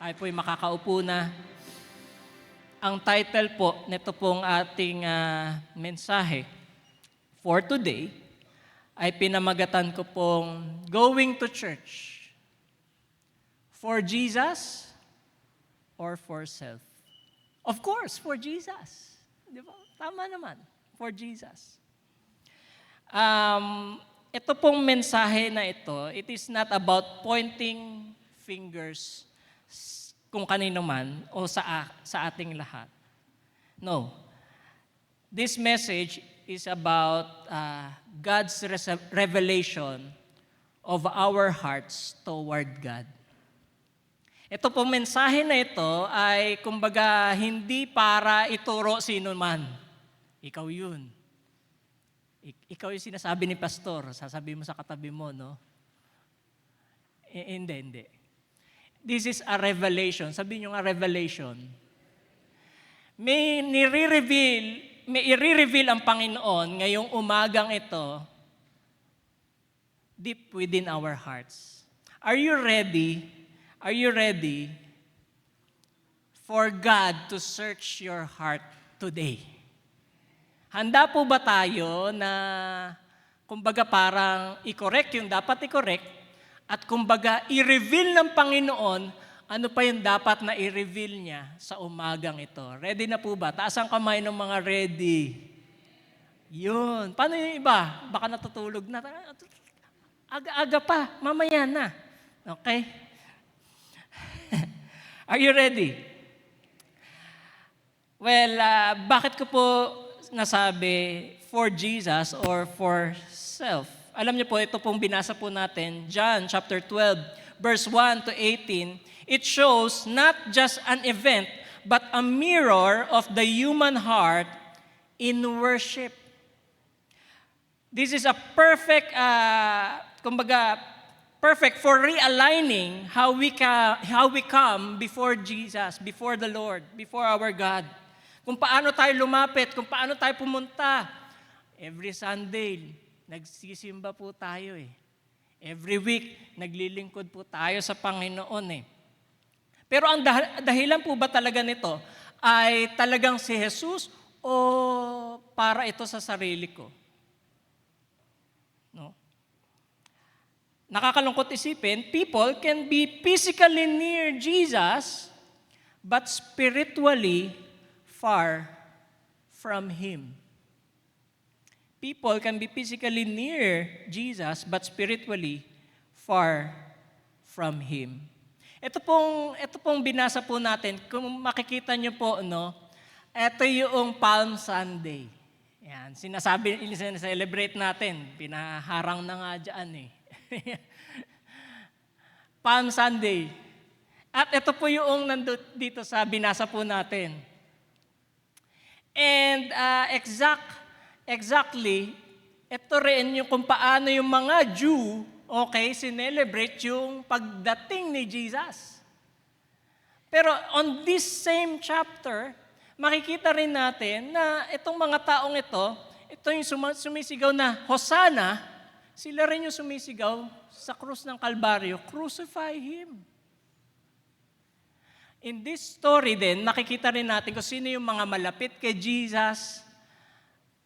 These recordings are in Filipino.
Tayo po'y makakaupo na. Ang title po nito pong ating mensahe for today ay pinamagatan ko pong Going to Church. For Jesus or for self? Of course, for Jesus. Di ba? Tama naman, for Jesus. Ito pong mensahe na ito, it is not about pointing fingers kung kanino man o sa ating lahat. No. This message is about God's revelation of our hearts toward God. Ito pong mensahe na ito ay kumbaga hindi para ituro sino man. Ikaw yun. Ikaw yung sinasabi ni pastor, sasabihin mo sa katabi mo, no? Hindi. This is a revelation. Sabihin nyo nga revelation. May i-reveal ang Panginoon ngayong umagang ito deep within our hearts. Are you ready? Are you ready for God to search your heart today? Handa po ba tayo na kumbaga parang i-correct yung dapat i-correct at kumbaga i-reveal ng Panginoon ano pa yung dapat na i-reveal niya sa umagang ito? Ready na po ba? Taas ang kamay ng mga ready. Yun. Paano yung iba? Baka natutulog na. Aga-aga pa. Mamaya na. Okay? Are you ready? Well, bakit ko po nasabi for Jesus or for self? Alam niyo po, ito pong binasa po natin, John chapter 12, verse 1 to 18. It shows not just an event, but a mirror of the human heart in worship. This is a perfect, perfect for realigning how we come before Jesus, before the Lord, before our God. Kung paano tayo lumapit, kung paano tayo pumunta. Every Sunday, nagsisimba po tayo eh. Every week, naglilingkod po tayo sa Panginoon eh. Pero ang dahilan po ba talaga nito ay talagang si Jesus o para ito sa sarili ko? No? Nakakalungkot isipin, people can be physically near Jesus but spiritually far from Him. People can be physically near Jesus but spiritually far from Him. Ito pong binasa po natin, kung makikita niyo po, no, ito yung Palm Sunday. Yan, celebrate natin. Pinaharang na nga dyan eh. Palm Sunday. At ito po yung dito sa binasa po natin. And exactly, ito rin yung kung paano yung mga Jew, sinelebrate yung pagdating ni Jesus. Pero on this same chapter, makikita rin natin na itong mga taong ito yung sumisigaw na Hosanna, sila rin yung sumisigaw sa krus ng Kalbaryo, crucify Him. In this story din, nakikita rin natin kung sino yung mga malapit kay Jesus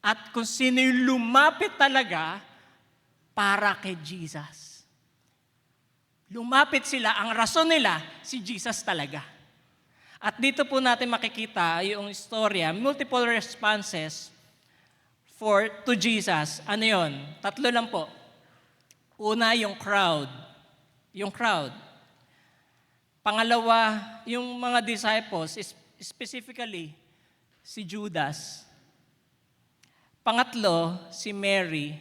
at kung sino yung lumapit talaga para kay Jesus. Lumapit sila, ang rason nila, si Jesus talaga. At dito po natin makikita yung istorya, multiple responses to Jesus. Ano yun? 3 lang po. Una, yung crowd. Pangalawa, yung mga disciples, specifically, si Judas. Pangatlo, si Mary,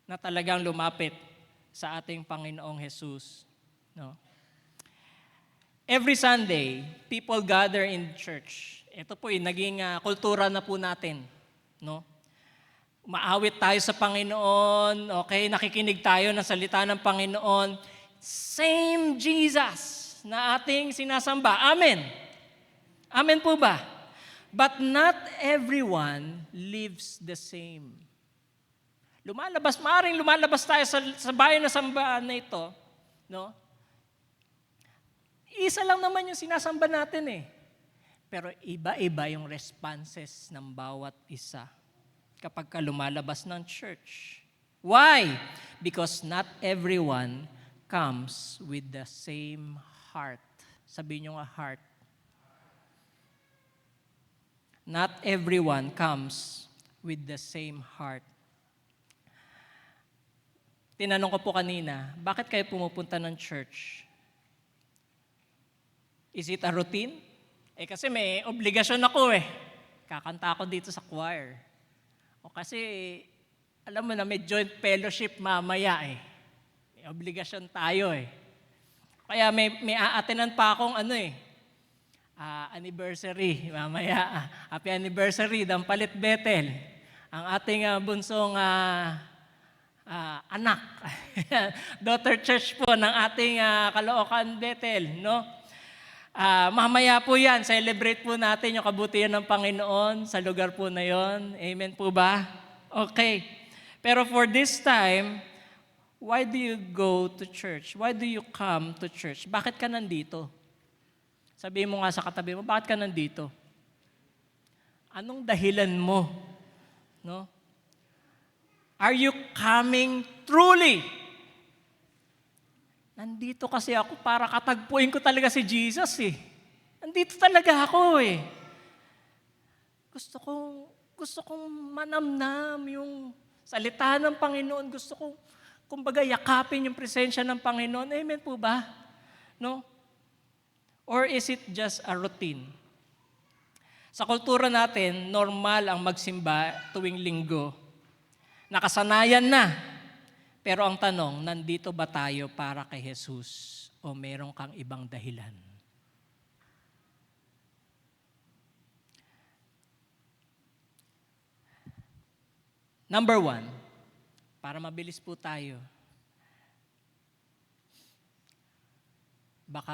na talagang lumapit sa ating Panginoong Jesus. No? Every Sunday, people gather in church. Ito po naging kultura na po natin. No? Maawit tayo sa Panginoon, nakikinig tayo ng salita ng Panginoon. Same Jesus na ating sinasamba. Amen. Amen po ba? But not everyone lives the same. Maaaring lumalabas tayo sa bayan na sambaan na ito, no? Isa lang naman yung sinasamba natin eh. Pero iba-iba yung responses ng bawat isa kapag ka lumalabas ng church. Why? Because not everyone comes with the same heart. Sabihin nyo nga heart. Not everyone comes with the same heart. Tinanong ko po kanina, bakit kayo pumupunta ng church? Is it a routine? Kasi may obligasyon ako eh. Kakanta ako dito sa choir. O kasi, alam mo na, may joint fellowship mamaya eh. May obligasyon tayo eh. Kaya may a-attenan pa akong anniversary mamaya. Happy anniversary, Dampalit Bethel. Ang ating bunsong anak. Daughter church po ng ating Caloocan Bethel, no? Mamaya po yan, celebrate po natin yung kabutihan ng Panginoon sa lugar po na yon. Amen po ba? Okay. Pero for this time, why do you go to church? Why do you come to church? Bakit ka nandito? Sabihin mo nga sa katabi mo, bakit ka nandito? Anong dahilan mo? No? Are you coming truly? Nandito kasi ako para katagpuin ko talaga si Jesus eh. Nandito talaga ako eh. Gusto kong manamnam yung salita ng Panginoon. Gusto kong, kumbaga, yakapin yung presensya ng Panginoon. Amen po ba? No? Or is it just a routine? Sa kultura natin, normal ang magsimba tuwing linggo. Nakasanayan na. Pero ang tanong, nandito ba tayo para kay Jesus o meron kang ibang dahilan? Number 1, para mabilis po tayo. Baka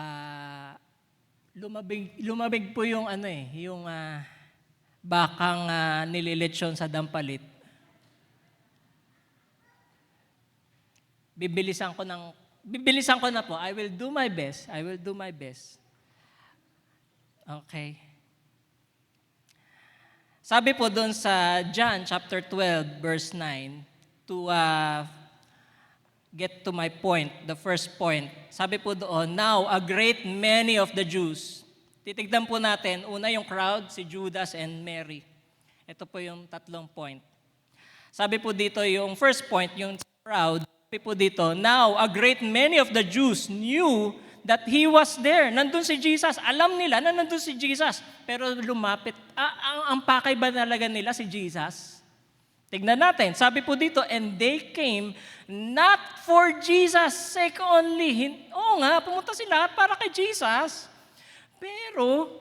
lumabig po yung bakang nililetsyon sa Dampalit. Bibilisan ko na po. I will do my best. Okay. Sabi po doon sa John chapter 12 verse 9, to get to my point, the first point. Sabi po doon, now a great many of the Jews. Titignan po natin, una yung crowd, si Judas and Mary. Ito po yung tatlong point. Sabi po dito yung first point, yung crowd. Sabi po dito, now a great many of the Jews knew that He was there. Nandun si Jesus. Alam nila na nandun si Jesus. Pero lumapit. Ang pakay ba talaga nila si Jesus? Tignan natin. Sabi po dito, and they came not for Jesus' sake only. Oo nga, pumunta sila para kay Jesus. Pero,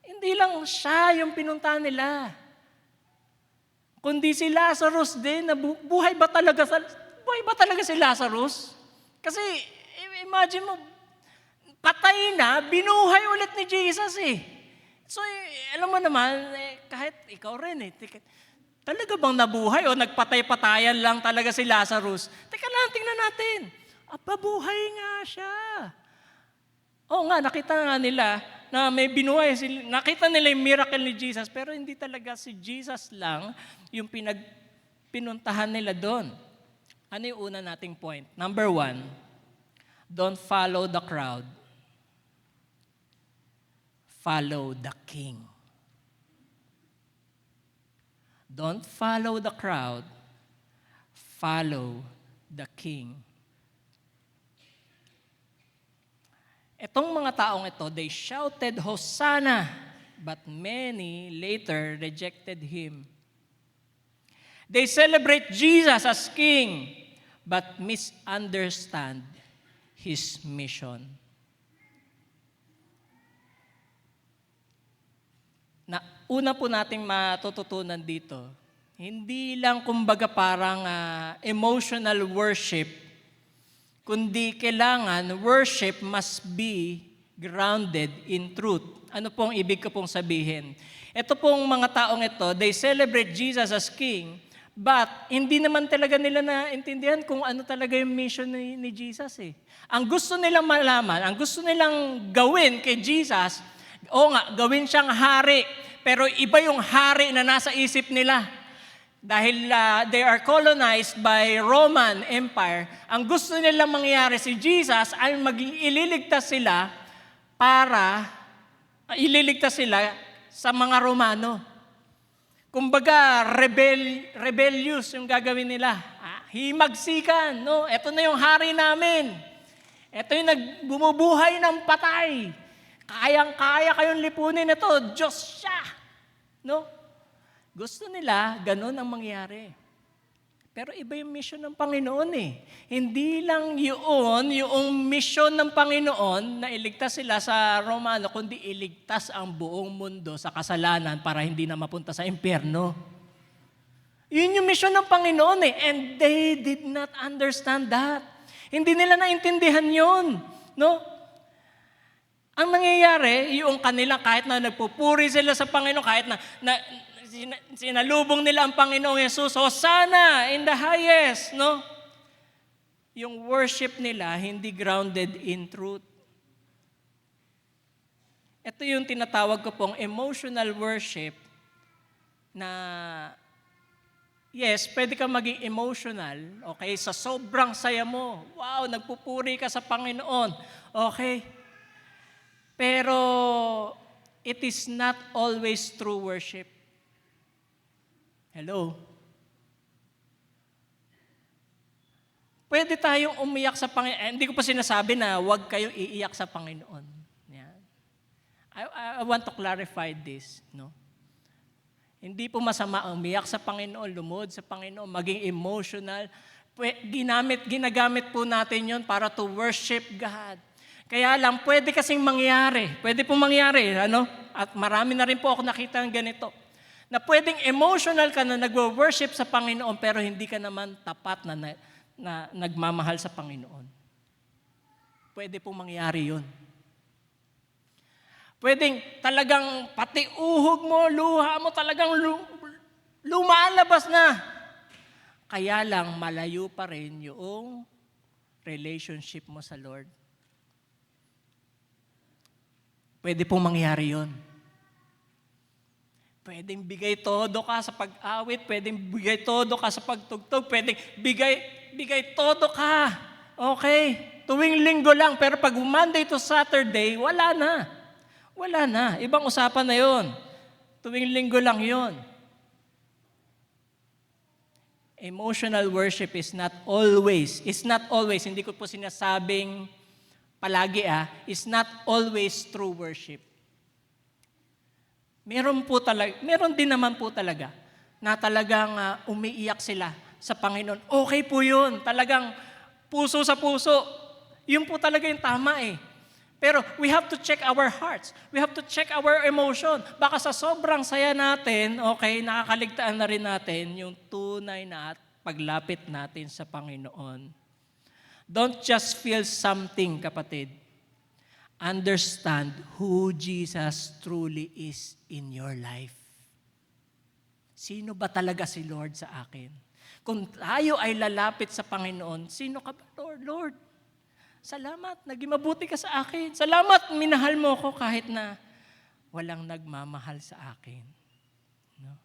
hindi lang siya yung pinuntahan nila. Kundi si Lazarus din, na buhay ba talaga si Lazarus? Kasi, imagine mo, patay na, binuhay ulit ni Jesus eh. So, alam mo naman, kahit ikaw rin eh, talaga bang nabuhay o nagpatay-patayan lang talaga si Lazarus? Teka lang, tingnan natin. Buhay nga siya. Oo nga, nakita nga nila na may binuhay. Nakita nila yung miracle ni Jesus, pero hindi talaga si Jesus lang yung pinuntahan nila doon. Ano yung una nating point? Number 1, don't follow the crowd. Follow the King. Don't follow the crowd. Follow the King. Itong mga taong ito, they shouted, Hosanna, but many later rejected Him. They celebrate Jesus as King, but misunderstand His mission. Una po nating matututunan dito, hindi lang kumbaga parang emotional worship, kundi kailangan worship must be grounded in truth. Ano pong ibig ko pong sabihin? Ito pong mga taong ito, they celebrate Jesus as King, but hindi naman talaga nila naintindihan kung ano talaga yung mission ni Jesus eh. Ang gusto nilang malaman, ang gusto nilang gawin kay Jesus, gawin siyang hari, pero iba yung hari na nasa isip nila. Dahil they are colonized by Roman Empire, ang gusto nilang mangyari si Jesus ay ililigtas sila sa mga Romano. Kumbaga, rebellious yung gagawin nila. Himagsikan, no? Ito na yung hari namin. Ito yung bumubuhay ng patay. Kayang-kaya kayong lipunin ito. Diyos siya. No? Gusto nila, ganun ang mangyari. Pero iba yung mission ng Panginoon eh. Hindi lang yung mission ng Panginoon na iligtas sila sa Romano, kundi iligtas ang buong mundo sa kasalanan para hindi na mapunta sa impyerno. Yun yung mission ng Panginoon eh. And they did not understand that. Hindi nila naintindihan yun. No? Ang nangyayari, yung kanila kahit na nagpupuri sila sa Panginoon, kahit na sinalubong nila ang Panginoong Yesus, Hosanna in the highest, no? Yung worship nila hindi grounded in truth. Ito yung tinatawag ko pong emotional worship na yes, pwede ka maging emotional, okay? Sa sobrang saya mo, wow, nagpupuri ka sa Panginoon, okay? Pero it is not always true worship. Hello? Pwede tayong umiyak sa Panginoon. Hindi ko pa sinasabi na huwag kayong iiyak sa Panginoon. Yan. I want to clarify this. No? Hindi po masama umiyak sa Panginoon, lumuhod sa Panginoon, maging emotional. Ginagamit po natin yon para to worship God. Kaya lang, pwede kasing mangyari. Pwede po mangyari. Ano? At marami na rin po ako nakita ng ganito. Na pwedeng emotional ka na nagwo-worship sa Panginoon pero hindi ka naman tapat na nagmamahal sa Panginoon. Pwede pong mangyari yun. Pwedeng talagang pati uhog mo, luha mo talagang lumalabas na. Kaya lang malayo pa rin yung relationship mo sa Lord. Pwede pong mangyari yun. Pwedeng bigay todo ka sa pag-awit, pwedeng bigay todo ka sa pagtugtog, pwedeng bigay todo ka. Okay, tuwing linggo lang, pero pag Monday to Saturday, wala na. Wala na. Ibang usapan na yon. Tuwing linggo lang yon. Emotional worship is not always, hindi ko po sinasabing palagi is not always true worship. Meron din naman po talaga na talagang umiiyak sila sa Panginoon. Okay po yun. Talagang puso sa puso. Yun po talaga yung tama eh. Pero we have to check our hearts. We have to check our emotion. Baka sa sobrang saya natin, okay, nakakaligtaan na rin natin yung tunay na paglapit natin sa Panginoon. Don't just feel something, kapatid. Understand who Jesus truly is in your life. Sino ba talaga si Lord sa akin? Kung tayo ay lalapit sa Panginoon, sino ka ba, Lord? Lord, salamat, naging mabuti ka sa akin. Salamat, minahal mo ko kahit na walang nagmamahal sa akin. No?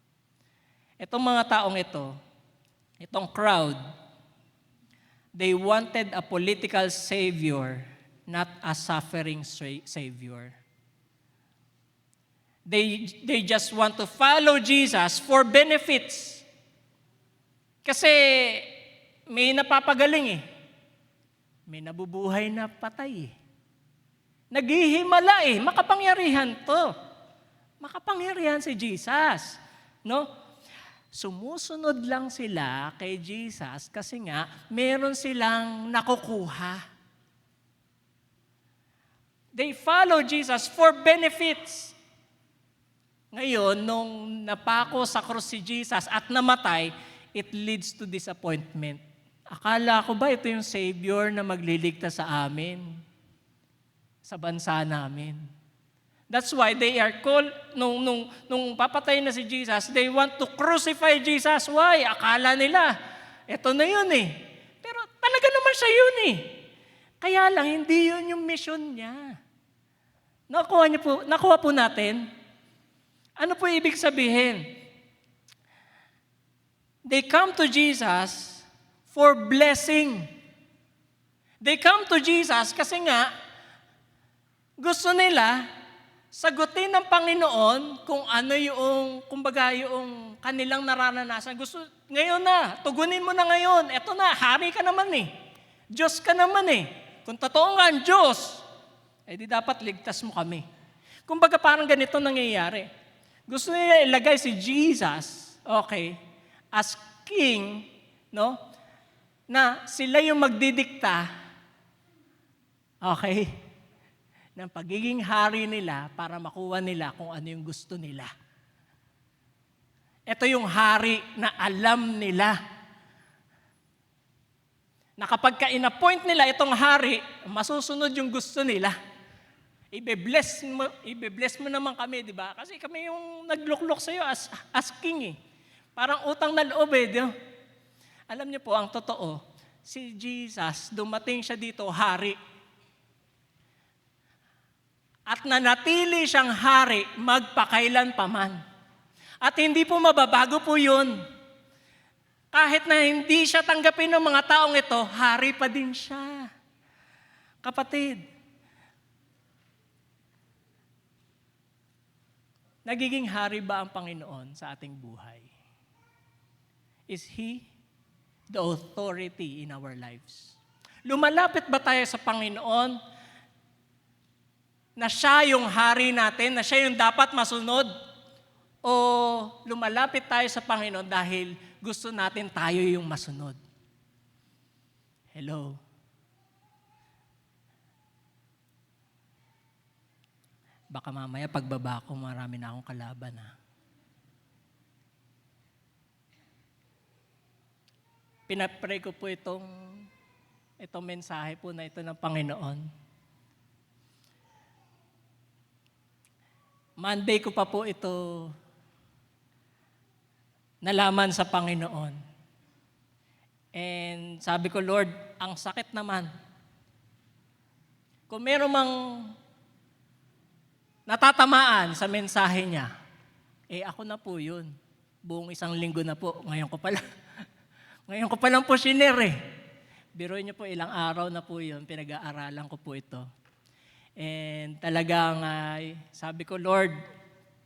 Itong mga taong ito, itong crowd, they wanted a political savior, not a suffering Savior. They just want to follow Jesus for benefits. Kasi may napapagaling eh. May nabubuhay na patay eh. Naghihimala eh. Makapangyarihan to. Makapangyarihan si Jesus. No? Sumusunod lang sila kay Jesus kasi nga meron silang nakukuha. They follow Jesus for benefits. Ngayon, nung napako sa krus si Jesus at namatay, it leads to disappointment. Akala ko ba ito yung Savior na magliligtas sa amin? sa bansa namin. That's why they are called, nung papatay na si Jesus, they want to crucify Jesus. Why? Akala nila, eto na yun eh. Pero talaga naman siya yun eh. Kaya lang, hindi yun yung mission niya. Nakuha po natin? Ano po ibig sabihin? They come to Jesus for blessing. They come to Jesus kasi nga, gusto nila sagutin ng Panginoon kung ano yung, kumbaga yung kanilang nararanasan. Gusto, ngayon na, tugunin mo na ngayon. Eto na, hari ka naman eh. Diyos ka naman eh. Kung totoo nga ang Diyos, di dapat ligtas mo kami. Kumbaga parang ganito nangyayari. Gusto nila ilagay si Jesus, okay, as king, no? Na sila yung magdidikta, okay, ng pagiging hari nila para makuha nila kung ano yung gusto nila. Ito yung hari na alam nila. Na kapag ka-in-appoint nila itong hari, masusunod yung gusto nila. Ibe-bless mo naman kami, di ba? Kasi kami yung nagluklok sa'yo as king eh. Parang utang na loob eh. Di ba? Alam niyo po, ang totoo, si Jesus, dumating siya dito, hari. At nanatili siyang hari magpakailan paman. At hindi po mababago po yun. Kahit na hindi siya tanggapin ng mga taong ito, hari pa din siya. Kapatid, nagiging hari ba ang Panginoon sa ating buhay? Is He the authority in our lives? Lumalapit ba tayo sa Panginoon na siya yung hari natin, na siya yung dapat masunod? O lumalapit tayo sa Panginoon dahil gusto natin tayo yung masunod? Hello? Baka mamaya pagbaba ko, marami na akong kalaban ha. Pinapray ko po itong mensahe po na ito ng Panginoon. Monday ko pa po ito nalaman sa Panginoon. And sabi ko, Lord, ang sakit naman. Kung meron mang natatamaan sa mensahe niya, ako na po yun. Buong isang linggo na po. Ngayon ko pa lang po sinare eh. Biruin niyo po, ilang araw na po yun. Pinag-aaralan ko po ito. And talagang sabi ko, Lord,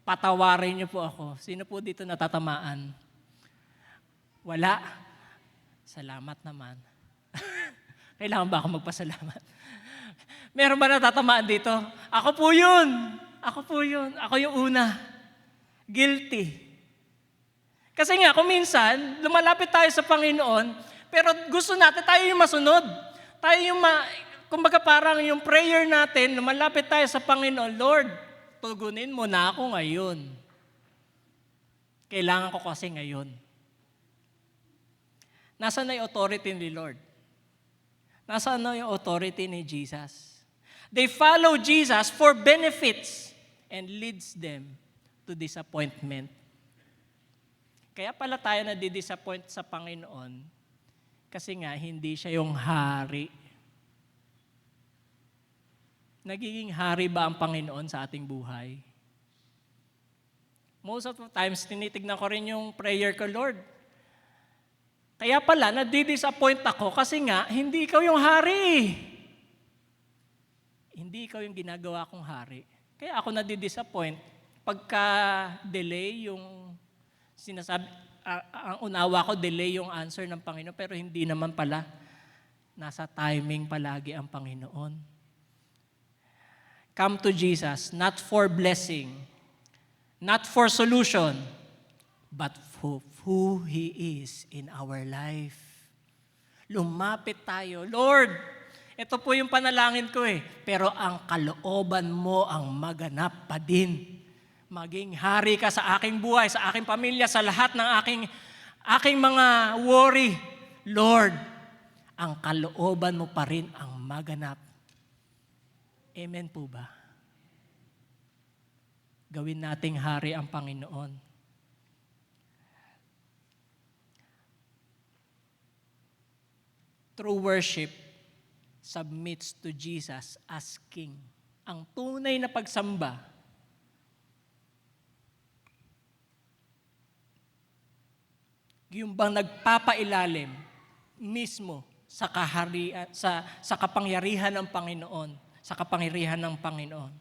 patawarin niyo po ako. Sino po dito natatamaan? Wala. Salamat naman. Kailangan ba ako magpasalamat? Meron ba natatamaan dito? Ako po yun. Ako yung una. Guilty. Kasi nga, kung minsan, lumalapit tayo sa Panginoon, pero gusto natin tayo yung masunod. Tayo yung kumbaga parang yung prayer natin, lumalapit tayo sa Panginoon, Lord, tugunin mo na ako ngayon. Kailangan ko kasi ngayon. Nasaan na yung authority ni Lord? Nasaan na yung authority ni Jesus? They follow Jesus for benefits and leads them to disappointment. Kaya pala tayo nadidisappoint sa Panginoon kasi nga hindi siya yung hari. Nagiging hari ba ang Panginoon sa ating buhay? Most of the times, tinitignan ko rin yung prayer ko, Lord. Kaya pala, nadidisappoint ako kasi nga, hindi ikaw yung hari. Hindi ikaw yung ginagawa kong hari. Kaya ako nadidisappoint. Pagka-delay yung sinasabi, ang unawa ko, delay yung answer ng Panginoon, pero hindi naman pala. Nasa timing palagi ang Panginoon. Come to Jesus, not for blessing, not for solution, but for who He is in our life. Lumapit tayo. Lord, ito po yung panalangin ko eh. Pero ang kalooban mo ang maganap pa din. Maging hari ka sa aking buhay, sa aking pamilya, sa lahat ng aking mga worry. Lord, ang kalooban mo pa rin ang maganap. Amen po ba? Gawin nating hari ang Panginoon. True worship submits to Jesus as King. Ang tunay na pagsamba, yung bang nagpapailalim mismo sa kaharian, sa kapangyarihan ng Panginoon, sa kapangyarihan ng Panginoon.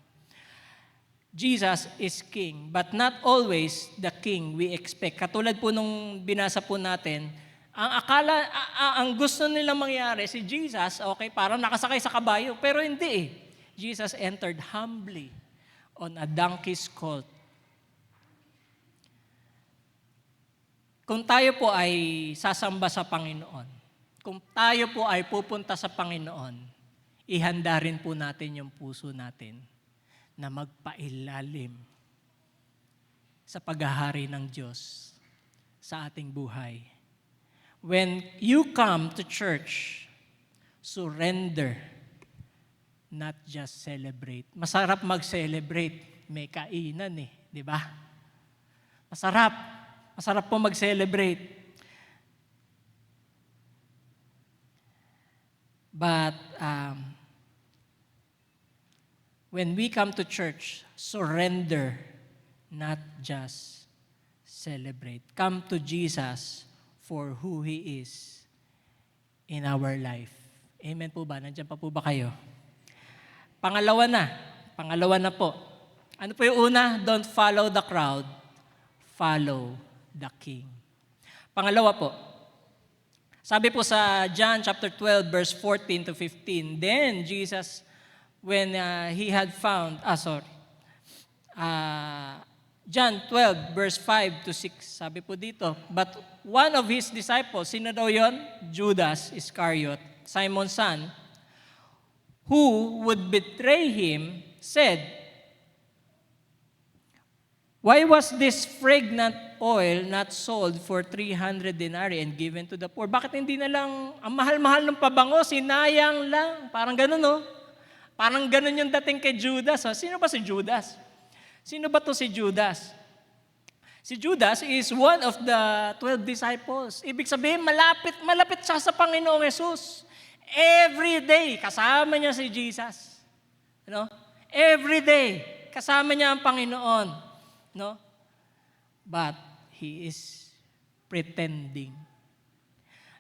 Jesus is King, but not always the King we expect. Katulad po nung binasa po natin, ang gusto nilang mangyari, si Jesus, okay, parang nakasakay sa kabayo, pero hindi eh. Jesus entered humbly on a donkey's colt. Kung tayo po ay sasamba sa Panginoon, kung tayo po ay pupunta sa Panginoon, ihanda rin po natin yung puso natin na magpailalim sa paghahari ng Diyos sa ating buhay. When you come to church, surrender, not just celebrate. Masarap mag-celebrate. May kainan eh, di ba? Masarap. Masarap po mag-celebrate. But when we come to church, surrender, not just celebrate. Come to Jesus for who He is in our life. Amen po ba? Nandiyan pa po ba kayo? Pangalawa na po. Ano po yung una? Don't follow the crowd, follow the King. Pangalawa po, sabi po sa John chapter 12 verse 14 to 15, then Jesus, when he had found, John 12 verse 5 to 6, sabi po dito, but one of his disciples, sino daw yon? Judas Iscariot, Simon's son, who would betray him, said, why was this fragrant oil not sold for 300 denarii and given to the poor? Bakit hindi na lang, ang mahal-mahal ng pabango, sinayang lang. Parang ganun, no? Parang ganun yung dating kay Judas. Oh. Sino ba si Judas? Sino ba to si Judas? Si Judas is one of the 12 disciples. Ibig sabihin, malapit siya sa Panginoong Yesus. Every day, kasama niya si Jesus. No? Every day, kasama niya ang Panginoon. No? But he is pretending.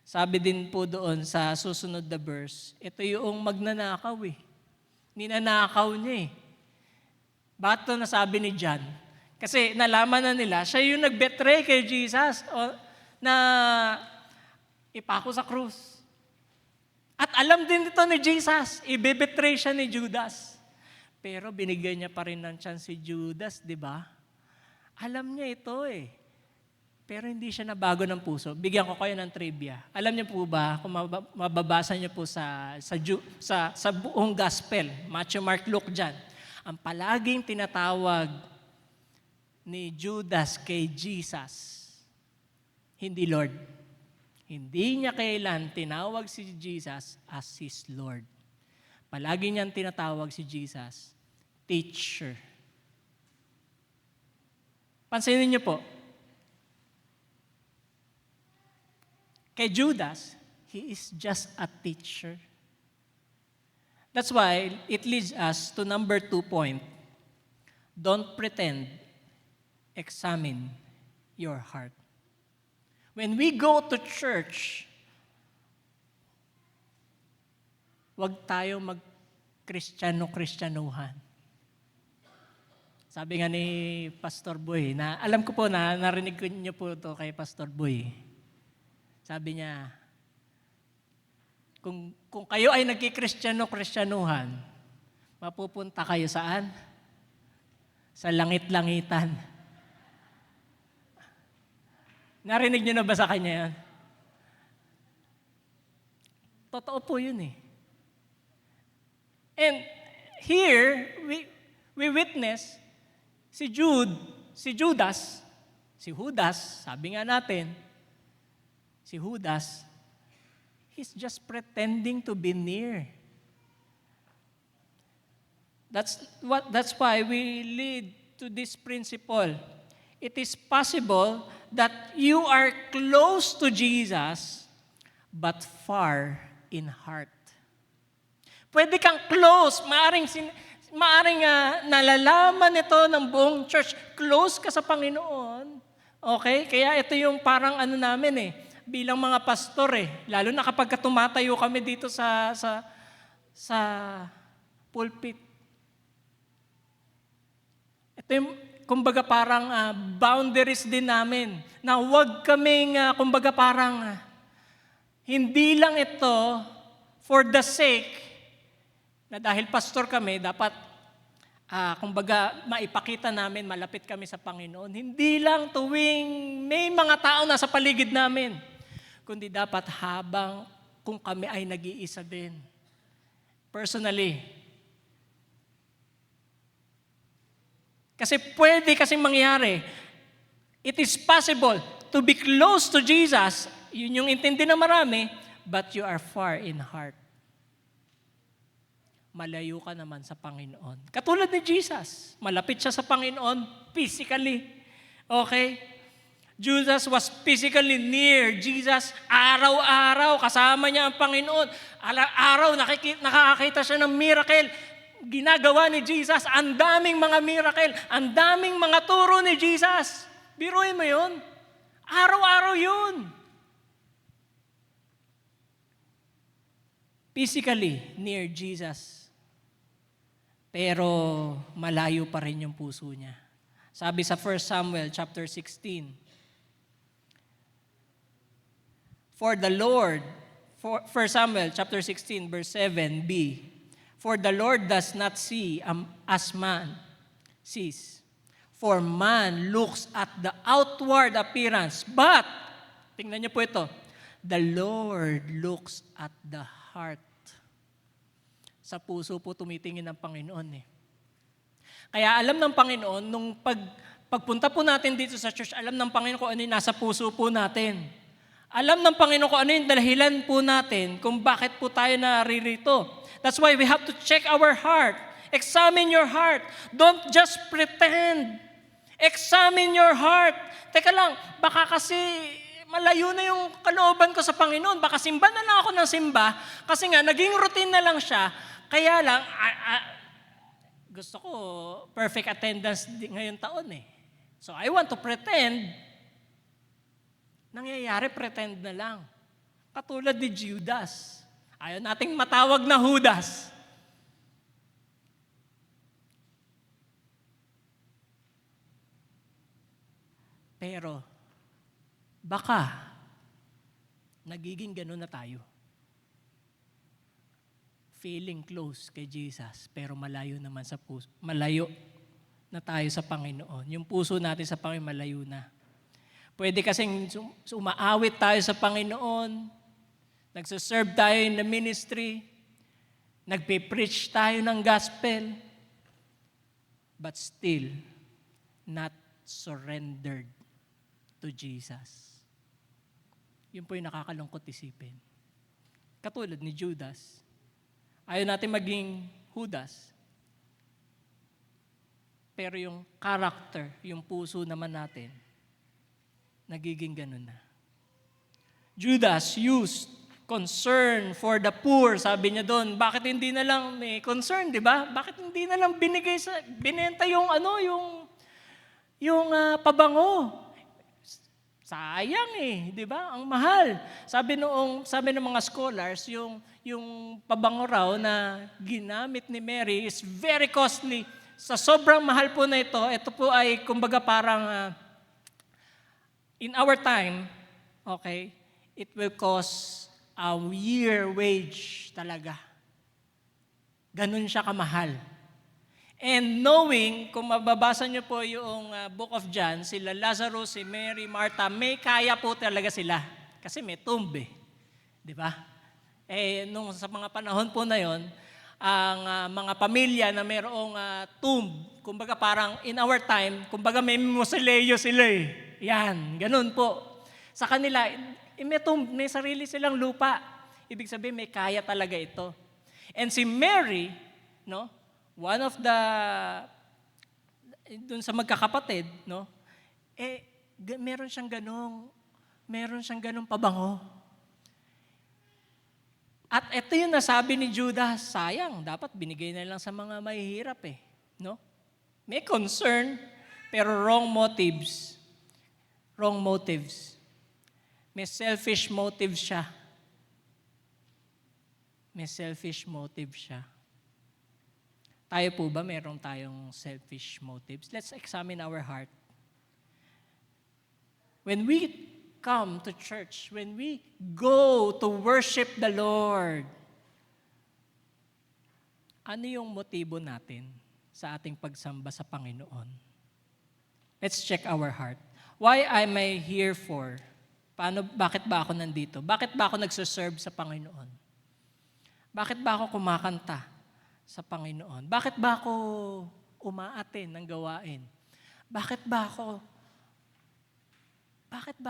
Sabi din po doon sa susunod na verse, ito yung magnanakaw eh. Ninanakaw niya eh. Bakit ito nasabi ni John? Kasi nalaman na nila, siya yung nag-betray kay Jesus na ipako sa krus. At alam din ito ni Jesus, i-betray siya ni Judas. Pero binigyan niya pa rin ng chance si Judas, di ba? Alam niya ito eh. Pero hindi siya nabago ng puso. Bigyan ko kayo ng trivia. Alam niyo po ba, kung mababasa niyo po sa buong gospel, Matthew, Mark, Luke, John, ang palaging tinatawag ni Judas kay Jesus, hindi Lord. Hindi niya kailan tinawag si Jesus as his Lord. Palagi niyang tinatawag si Jesus, teacher. Pansinin niyo po, kay Judas, he is just a teacher. That's why it leads us to number 2 point. Don't pretend, examine your heart. When we go to church, huwag tayo mag-Kristiyano-Kristyanuhan. Sabi nga ni Pastor Boy, na alam ko po na narinig ko niyo po ito kay Pastor Boy. Sabi niya, kung kayo ay nagki-Kristiyano-Kristyanuhan, mapupunta kayo saan? Sa langit-langitan. Narinig niyo na ba sa kanya yan? Totoo po yun eh. And here, we witness si Judas, sabi nga natin, si Judas, he's just pretending to be near. That's why we lead to this principle. It is possible that you are close to Jesus but far in heart. Pwede kang close, maaring nalalaman ito ng buong church, close ka sa Panginoon. Okay? Kaya ito yung parang namin bilang mga pastor lalo na kapag tumatayo kami dito sa pulpit. Ito yung kumbaga parang boundaries din namin na huwag kaming kumbaga parang hindi lang ito for the sake na dahil pastor kami, dapat, kumbaga, maipakita namin, malapit kami sa Panginoon. Hindi lang tuwing may mga tao nasa paligid namin, kundi dapat habang kung kami ay nag-iisa din. Personally. Kasi pwede kasing mangyari. It is possible to be close to Jesus, yun yung intindi ng marami, but you are far in heart. Malayo ka naman sa Panginoon. Katulad ni Jesus, malapit siya sa Panginoon physically. Okay? Judas was physically near Jesus. Araw-araw, kasama niya ang Panginoon. Araw, nakakakita siya ng miracle. Ginagawa ni Jesus, ang daming mga miracle, ang daming mga turo ni Jesus. Biruin mo yun. Araw-araw yun. Physically near Jesus. Pero malayo pa rin yung puso niya. Sabi sa 1 Samuel chapter 16, For the Lord, 1 Samuel chapter 16 verse 7b, For the Lord does not see as man sees. For man looks at the outward appearance, but, tingnan niyo po ito, the Lord looks at the heart. Sa puso po tumitingin ang Panginoon Kaya alam ng Panginoon, nung pagpunta po natin dito sa church, alam ng Panginoon kung ano yung nasa puso po natin. Alam ng Panginoon kung ano yung dahilan po natin kung bakit po tayo naririto. That's why we have to check our heart. Examine your heart. Don't just pretend. Examine your heart. Teka lang, baka kasi malayo na yung kalooban ko sa Panginoon. Baka simba na lang ako ng simba kasi nga naging routine na lang siya. Kaya lang, gusto ko perfect attendance ngayon taon So I want to pretend. Nangyayari, pretend na lang. Katulad ni Judas. Ayaw nating matawag na Judas. Pero, baka, nagiging ganun na tayo. Feeling close kay Jesus, pero malayo naman sa puso. Malayo na tayo sa Panginoon. Yung puso natin sa Panginoon, malayo na. Pwede kasing umaawit tayo sa Panginoon, nagsaserve tayo in the ministry, nagpe-preach tayo ng gospel, but still not surrendered to Jesus. Yun po yung nakakalungkot isipin. Katulad ni Judas. Ayaw natin maging Judas. Pero yung character, yung puso naman natin, nagiging ganun na. Judas used concern for the poor. Sabi niya doon, bakit hindi na lang may concern, di ba? Bakit hindi na lang binenta yung pabango? Sayang di ba? Ang mahal. Sabi ng mga scholars, yung pabango raw na ginamit ni Mary is very costly. Sa sobrang mahal po na ito po ay kumbaga parang in our time, okay, it will cost a year wage talaga. Ganun siya kamahal. And knowing, kung mababasa niyo po yung Book of John, sila Lazarus, si Mary, Martha, may kaya po talaga sila. Kasi may tomb Di ba? Nung sa mga panahon po na yon, ang mga pamilya na mayroong tomb, kumbaga parang in our time, kumbaga may mausoleo sila Yan, ganun po. Sa kanila, may tomb, may sarili silang lupa. Ibig sabihin, may kaya talaga ito. And si Mary, one of the, dun sa magkakapatid, no? Meron siyang ganong pabango. At ito yung nasabi ni Judas, sayang, dapat binigay na lang sa mga mahihirap no? May concern, pero wrong motives. Wrong motives. May selfish motives siya. May selfish motive siya. Tayo po ba meron tayong selfish motives? Let's examine our heart. When we come to church, when we go to worship the Lord, ano yung motibo natin sa ating pagsamba sa Panginoon? Let's check our heart. Why am I here for? Bakit ba ako nandito? Bakit ba ako nagsuserve sa Panginoon? Bakit ba ako kumakanta sa Panginoon? Bakit ba ako umaaten ng gawain? Bakit ba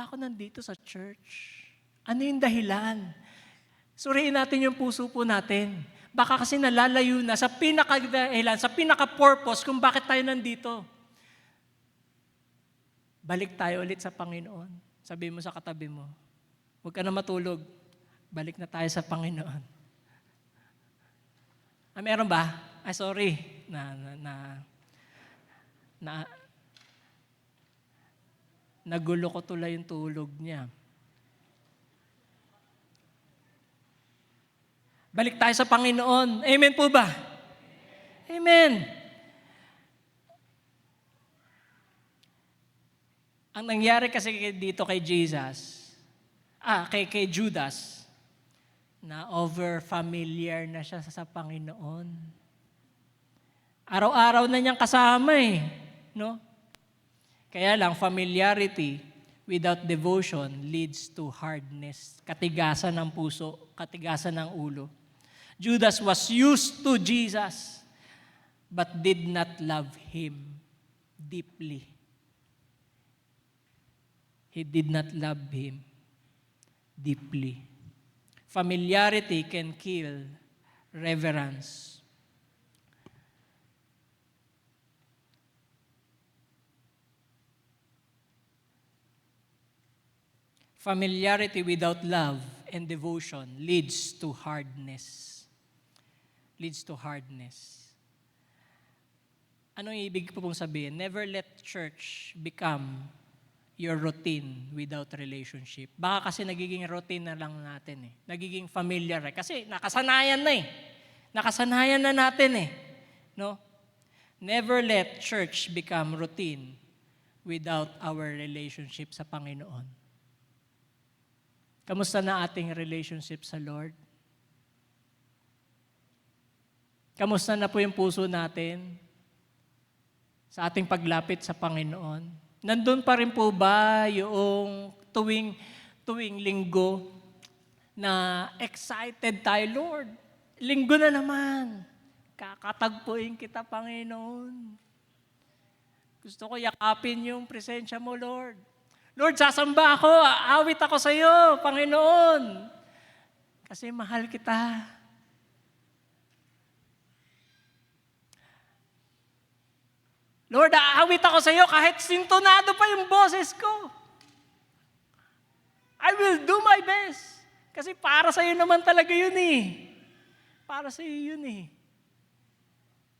ako nandito sa church? Ano yung dahilan? Suriin natin yung puso po natin. Baka kasi nalalayo na sa pinaka-dahilan, sa pinaka-purpose kung bakit tayo nandito. Balik tayo ulit sa Panginoon. Sabi mo sa katabi mo, huwag ka na matulog. Balik na tayo sa Panginoon. Meron ba? Sorry. Nagulo ko tuloy yung tulog niya. Balik tayo sa Panginoon. Amen po ba? Amen. Ang nangyari kasi dito kay Jesus, kay Judas, na over-familiar na siya sa Panginoon. Araw-araw na niyang kasama no? Kaya lang, familiarity without devotion leads to hardness, katigasan ng puso, katigasan ng ulo. Judas was used to Jesus, but did not love Him deeply. He did not love Him deeply. Familiarity can kill reverence. Familiarity without love and devotion leads to hardness. Leads to hardness. Anong ibig po pong sabihin? Never let church become your routine without relationship. Baka kasi nagiging routine na lang natin Nagiging familiar Kasi nakasanayan na Nakasanayan na natin No? Never let church become routine without our relationship sa Panginoon. Kamusta na ating relationship sa Lord? Kamusta na po yung puso natin sa ating paglapit sa Panginoon? Nandun pa rin po ba yung tuwing linggo na excited tayo, Lord? Linggo na naman. Kakatagpuin kita, Panginoon. Gusto ko yakapin yung presensya mo, Lord. Lord, sasamba ako, aawit ako sa iyo, Panginoon. Kasi mahal kita. Lord, aawit ako sa iyo kahit sintonado pa yung boses ko. I will do my best. Kasi para sa iyo naman talaga yun Para sa iyo yun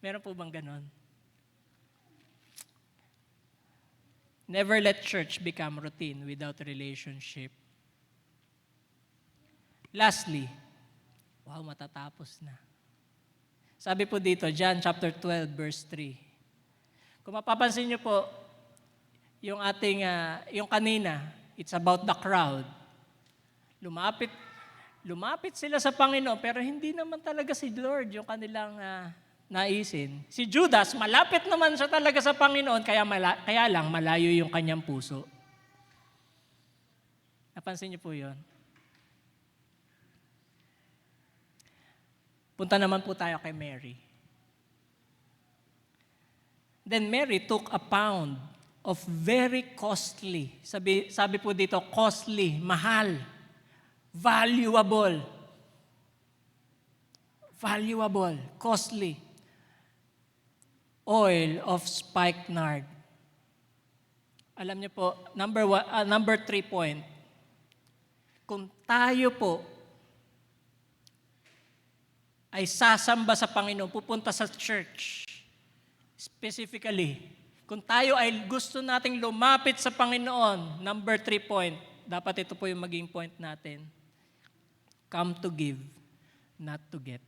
Meron po bang ganon? Never let church become routine without relationship. Lastly, matatapos na. Sabi po dito, John chapter 12, verse 3. Kung mapapansin niyo po, yung kanina, it's about the crowd. Lumapit sila sa Panginoon, pero hindi naman talaga si Lord yung kanilang naisin. Si Judas, malapit naman siya talaga sa Panginoon, kaya lang malayo yung kanyang puso. Napansin niyo po yun? Punta naman po tayo kay Mary. Then Mary took a pound of very costly, sabi po dito, costly, mahal, valuable, costly, oil of spikenard. Alam niyo po, number 3 point. Kung tayo po ay sasamba sa Panginoon, pupunta sa church, specifically, kung tayo ay gusto nating lumapit sa Panginoon, number 3 point, dapat ito po yung maging point natin. Come to give, not to get.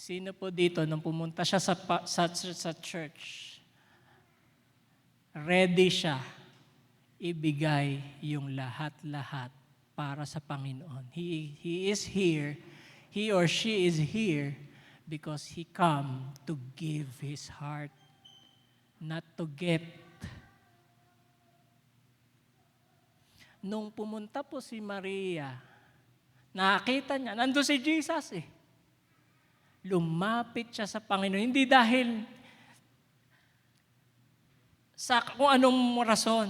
Sino po dito, nung pumunta siya sa church, ready siya ibigay yung lahat-lahat para sa Panginoon. He is here, he or she is here because he come to give his heart, not to get. Nung pumunta po si Maria, nakakita niya, nandun si Jesus eh. Lumapit siya sa Panginoon. Hindi dahil sa kung anong rason.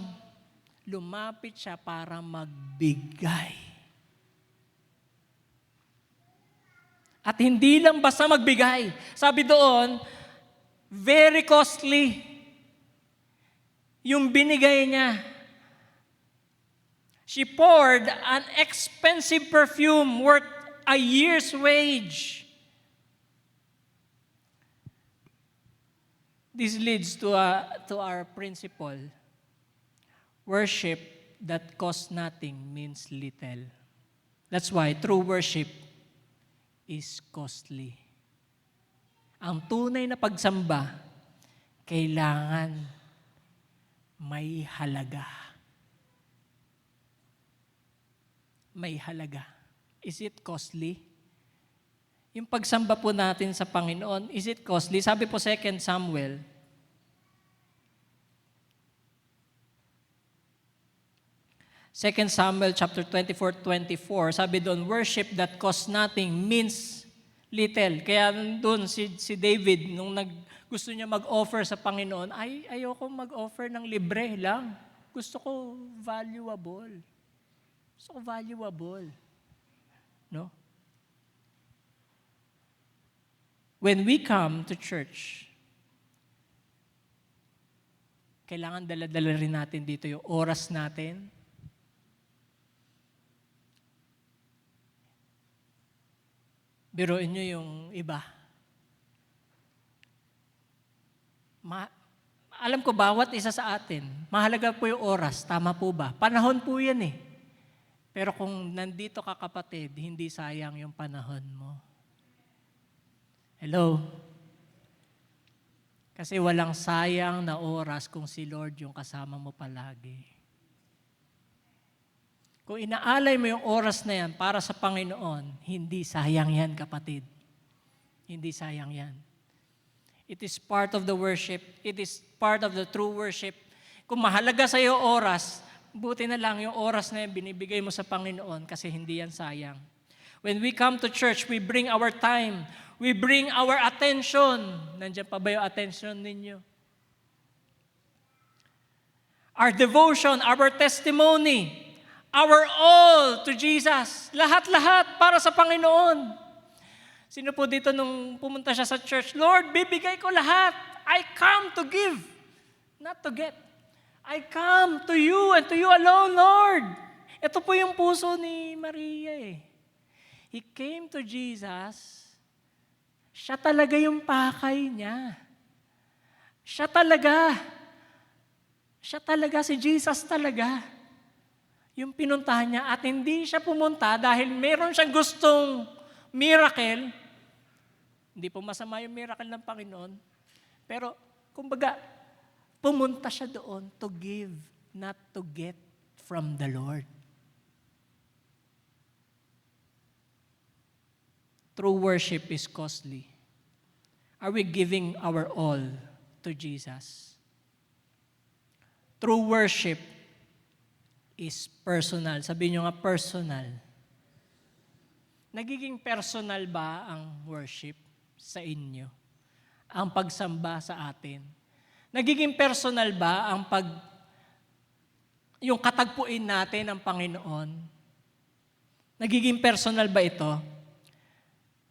Lumapit siya para magbigay. At hindi lang basta magbigay. Sabi doon, very costly yung binigay niya. She poured an expensive perfume worth a year's wage. This leads to our principle. Worship that costs nothing means little. That's why true worship is costly. Ang tunay na pagsamba, kailangan may halaga. May halaga. Is it costly? Yung pagsamba po natin sa Panginoon, is it costly? Sabi po 2 Samuel, chapter 24, sabi doon, worship that costs nothing means little. Kaya doon si David, nung gusto niya mag-offer sa Panginoon, ayoko mag-offer ng libre lang. Gusto ko valuable. No? When we come to church, kailangan dala-dala rin natin dito yung oras natin. Biruin nyo yung iba. Alam ko, bawat isa sa atin, mahalaga po yung oras. Tama po ba? Panahon po yan eh. Pero kung nandito ka kapatid, hindi sayang yung panahon mo. Hello? Kasi walang sayang na oras kung si Lord yung kasama mo palagi. Kung inaalay mo yung oras na yan para sa Panginoon, hindi sayang yan, kapatid. Hindi sayang yan. It is part of the worship. It is part of the true worship. Kung mahalaga sa iyo oras, buti na lang yung oras na yan binibigay mo sa Panginoon kasi hindi yan sayang. When we come to church, we bring our time. We bring our attention. Nandiyan pa ba yung attention ninyo? Our devotion, our testimony, our all to Jesus. Lahat-lahat para sa Panginoon. Sino po dito nung pumunta siya sa church? Lord, bibigay ko lahat. I come to give, not to get. I come to you and to you alone, Lord. Ito po yung puso ni Maria eh. He came to Jesus. Siya talaga yung pakay niya. Siya talaga. Siya talaga, si Jesus talaga. Yung pinuntahan niya at hindi siya pumunta dahil meron siyang gustong miracle. Hindi po masama yung miracle ng Panginoon. Pero, kumbaga, pumunta siya doon to give, not to get from the Lord. True worship is costly. Are we giving our all to Jesus? True worship is personal. Sabihin nyo nga, personal. Nagiging personal ba ang worship sa inyo? Ang pagsamba sa atin? Nagiging personal ba ang yung katagpuin natin ng Panginoon? Nagiging personal ba ito?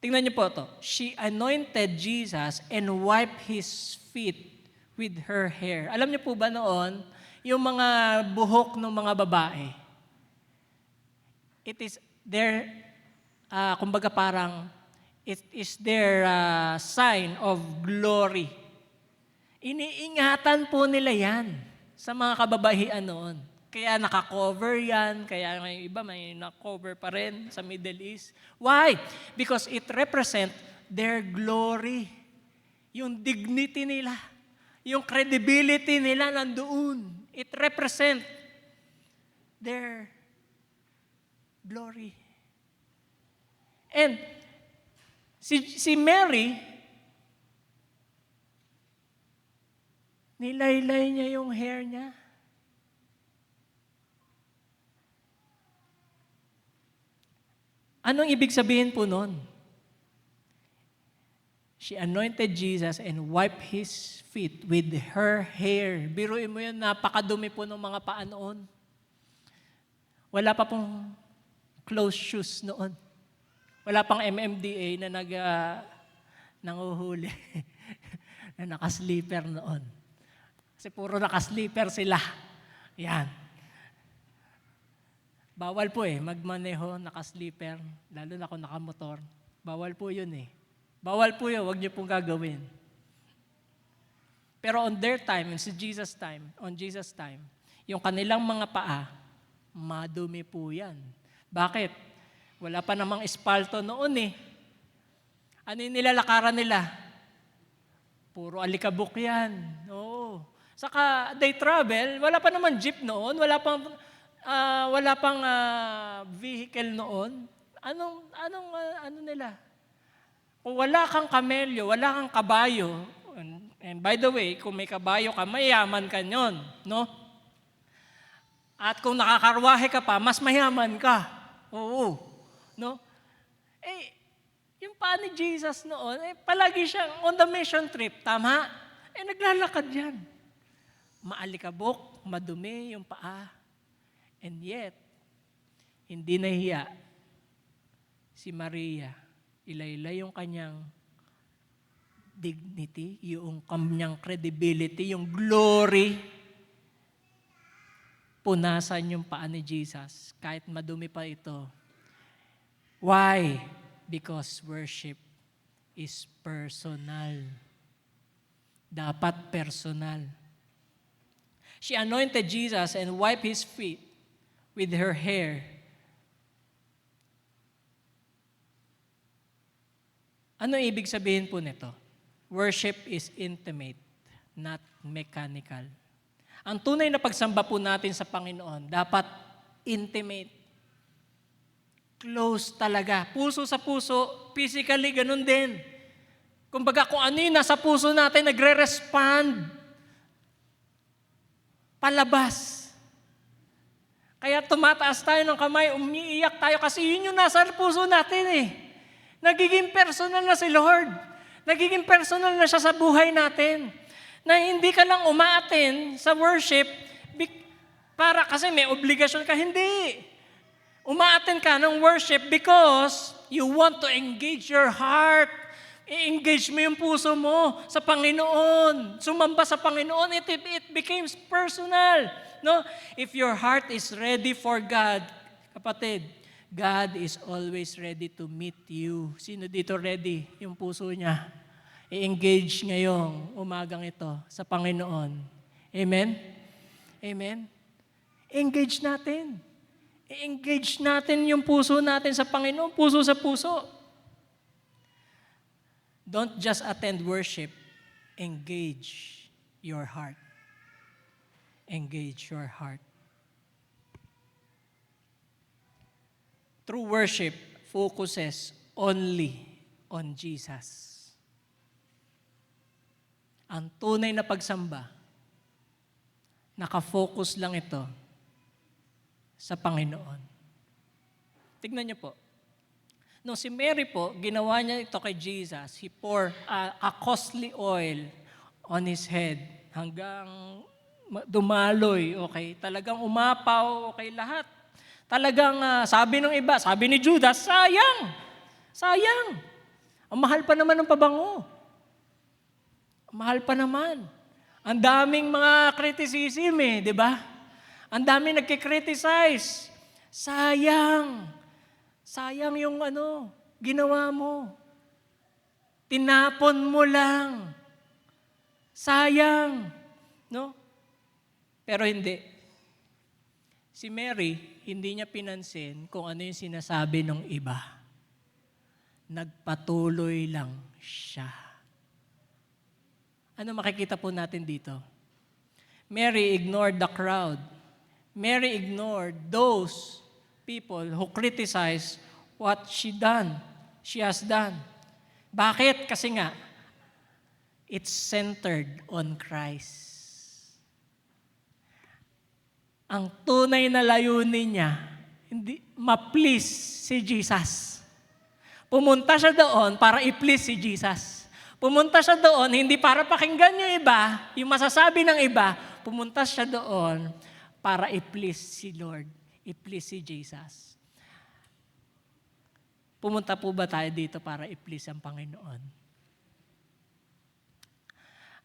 Tingnan niyo po to. She anointed Jesus and wiped his feet with her hair. Alam niyo po ba noon, yung mga buhok ng mga babae, it is their, kumbaga parang, it is their sign of glory. Iniingatan po nila yan sa mga kababaihan noon. Kaya naka-cover yan, kaya may iba may na-cover pa rin sa Middle East. Why? Because it represent their glory. Yung dignity nila, yung credibility nila nandoon. It represent their glory. And si Mary, nilaylay niya yung hair niya. Anong ibig sabihin po nun? She anointed Jesus and wiped his feet with her hair. Biruin mo yun, napakadumi po ng mga paa noon. Wala pa pong closed shoes noon. Wala pang MMDA na nanguhuli na naka-sleeper noon. Kasi puro naka-sleeper sila. Yan. Bawal po magmaneho, naka-sleeper, lalo na kung nakamotor. Bawal po yun Bawal po yun, huwag niyo pong gagawin. Pero on their time, on Jesus' time, yung kanilang mga paa, madumi po yan. Bakit? Wala pa namang espalto noon Ano yung nilalakaran nila? Puro alikabok yan. Oo. Saka they travel, wala pa naman jeep noon, wala pang vehicle noon. Ano nila? Kung wala kang kamelyo, wala kang kabayo, and by the way, kung may kabayo ka, mayaman ka nyon, no? At kung nakakarwahe ka pa, mas mayaman ka. Oo. No? Yung pa ni Jesus noon, palagi siyang on the mission trip, tama? Naglalakad yan. Maalikabok, madumi yung paa. And yet, hindi nahiya si Maria. Ilaylay yung kanyang dignity, yung kanyang credibility, yung glory. Punasan yung paa ni Jesus, kahit madumi pa ito. Why? Because worship is personal. Dapat personal. She anointed Jesus and wiped his feet with her hair. Ano ibig sabihin po nito? Worship is intimate, not mechanical. Ang tunay na pagsamba po natin sa Panginoon, dapat intimate. Close talaga. Puso sa puso, physically, ganun din. Kumbaga kung ano yung nasa puso natin, nagre-respond. Palabas. Kaya tumataas tayo ng kamay, umiiyak tayo kasi yun yung nasa puso natin Nagiging personal na si Lord. Nagiging personal na siya sa buhay natin. Na hindi ka lang umaaten sa worship para kasi may obligasyon ka. Hindi. Umaaten ka ng worship because you want to engage your heart. I-engage mo yung puso mo sa Panginoon. Sumamba sa Panginoon, it becomes personal. No? If your heart is ready for God, kapatid, God is always ready to meet you. Sino dito ready? Yung puso niya. I-engage ngayong umagang ito sa Panginoon. Amen? Amen? Engage natin. I-engage natin yung puso natin sa Panginoon. Puso sa puso. Don't just attend worship. Engage your heart. Engage your heart. True worship focuses only on Jesus. Ang tunay na pagsamba, nakafocus lang ito sa Panginoon. Tignan niyo po. Nung si Mary po, ginawa niya ito kay Jesus. He poured a costly oil on his head hanggang dumaloy, okay? Talagang umapaw, okay, lahat. Talagang sabi ng iba, sabi ni Judas, sayang. Sayang. Ang mahal pa naman ng pabango. Ang mahal pa naman. Ang daming mga criticism di ba? Ang daming nagkikriticize. Sayang. Sayang yung ginawa mo. Tinapon mo lang. Sayang. No? Pero hindi. Si Mary, hindi niya pinansin kung ano yung sinasabi ng iba. Nagpatuloy lang siya. Ano makikita po natin dito? Mary ignored the crowd. Mary ignored those people who criticize what she has done. Bakit? Kasi nga, it's centered on Christ. Ang tunay na layunin niya, hindi ma-please si Jesus. Pumunta siya doon para i-please si Jesus. Pumunta siya doon hindi para pakinggan yung iba, yung masasabi ng iba. Pumunta siya doon para i-please si Lord, i-please si Jesus. Pumunta po ba tayo dito para i-please ang Panginoon?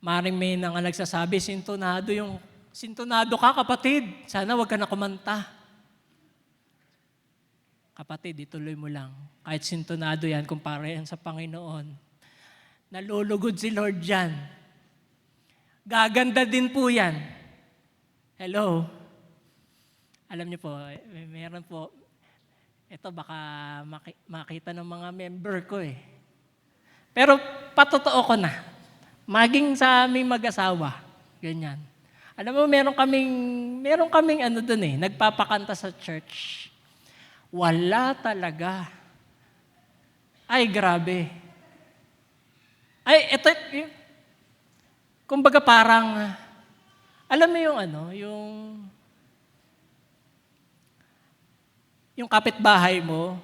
Maring may nang nagsasabi, sintonado ka kapatid, sana wag ka na kumanta. Kapatid, ituloy mo lang. Kahit sintonado yan, kumpara yan sa Panginoon. Nalulugod si Lord yan. Gaganda din po yan. Hello? Alam niyo po, meron po, ito baka makita ng mga member ko Pero patotoo ko na, maging sa aming mag-asawa, ganyan. Alam mo, meron kaming doon nagpapakanta sa church. Wala talaga. Ay, grabe. Ay, ito, kumbaga parang, alam mo yung kapitbahay mo,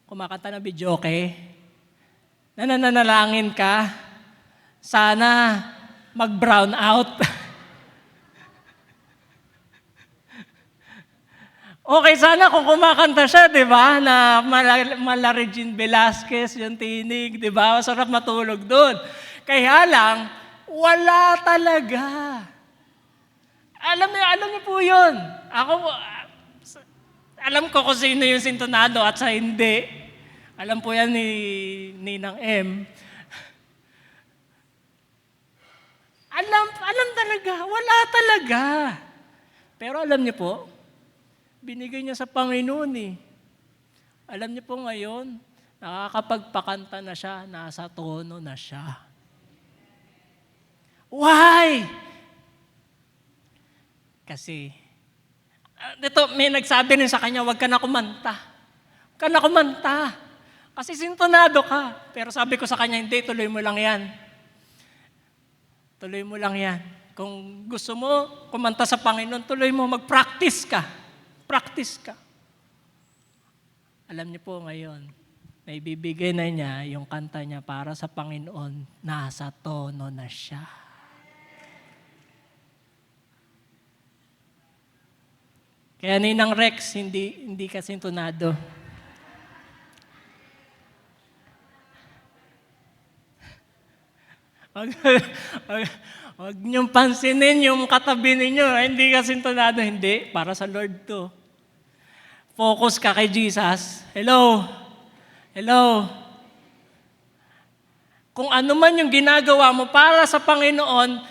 kumakanta na bidyoke, nananalangin ka, sana mag-brown out. Okay, sana kung kumakanta siya, di ba, na mala Regine Velasquez, yung tinig, di ba, masarap matulog doon. Kaya lang, wala talaga. Alam niyo po yun. Alam ko kung sino yung sintonado at sa hindi. Alam po yan ni Ninang M. Alam talaga, wala talaga. Pero alam niyo po, binigay niya sa Panginoon Alam niyo po ngayon, nakakapagpakanta na siya, nasa tono na siya. Why? Kasi, may nagsabi rin sa kanya, wag ka na kumanta. Wag ka na kumanta. Kasi sintonado ka. Pero sabi ko sa kanya, hindi, tuloy mo lang yan. Tuloy mo lang yan. Kung gusto mo kumanta sa Panginoon, tuloy mo, mag-practice ka. Practice ka. Alam niyo po ngayon, naibibigay na niya yung kanta niya para sa Panginoon, nasa tono na siya. Kaya Ninang Rex, hindi ka sintonado. Wag niyong pansinin yung katabi ninyo, hindi ka sintonado, hindi. Para sa Lord to. Focus ka kay Jesus. Hello? Hello? Kung ano man yung ginagawa mo para sa Panginoon,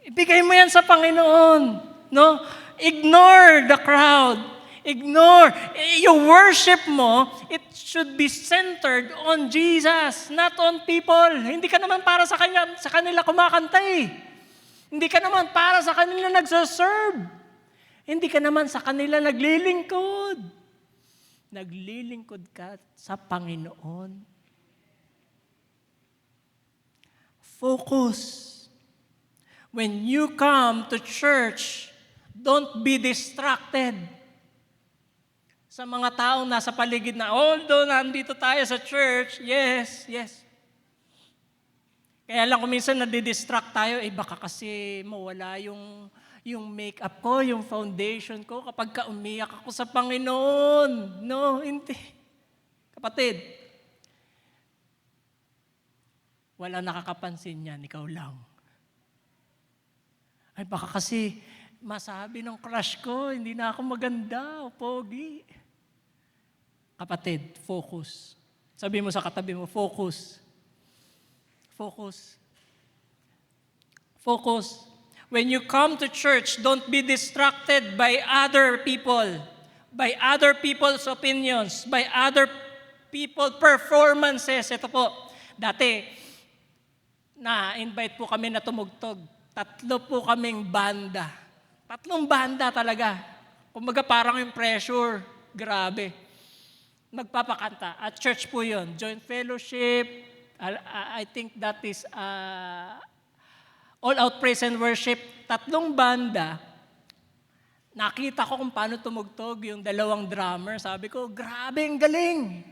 ibigay mo yan sa Panginoon. No? Ignore the crowd. Ignore. Yung worship mo, it should be centered on Jesus, not on people. Hindi ka naman para sa kanila kumakanta Hindi ka naman para sa kanila nagsaserve. Hindi ka naman sa kanila naglilingkod. Naglilingkod ka sa Panginoon. Focus. When you come to church, don't be distracted sa mga taong nasa paligid na, although nandito tayo sa church, yes. Kaya lang kung minsan nadidistract tayo, baka kasi mawala yung makeup ko, yung foundation ko, kapag umiyak ako sa Panginoon. No, hindi. Kapatid, Wala nakakapansin yan, ikaw lang. Ay baka kasi masabi ng crush ko, hindi na ako maganda o pogi. Kapatid, focus. Sabi mo sa katabi mo, focus. Focus. Focus. When you come to church, don't be distracted by other people's opinions, by other people's performances. Ito po, dati, na-invite po kami na tumugtog. 3 po kaming banda. 3 banda talaga. Kumbaga parang yung pressure. Grabe. Magpapakanta. At church po yun. Joint fellowship. I think that is all-out praise and worship. 3 banda. Nakita ko kung paano tumugtog yung 2 drummer. Sabi ko, grabe, ang galing.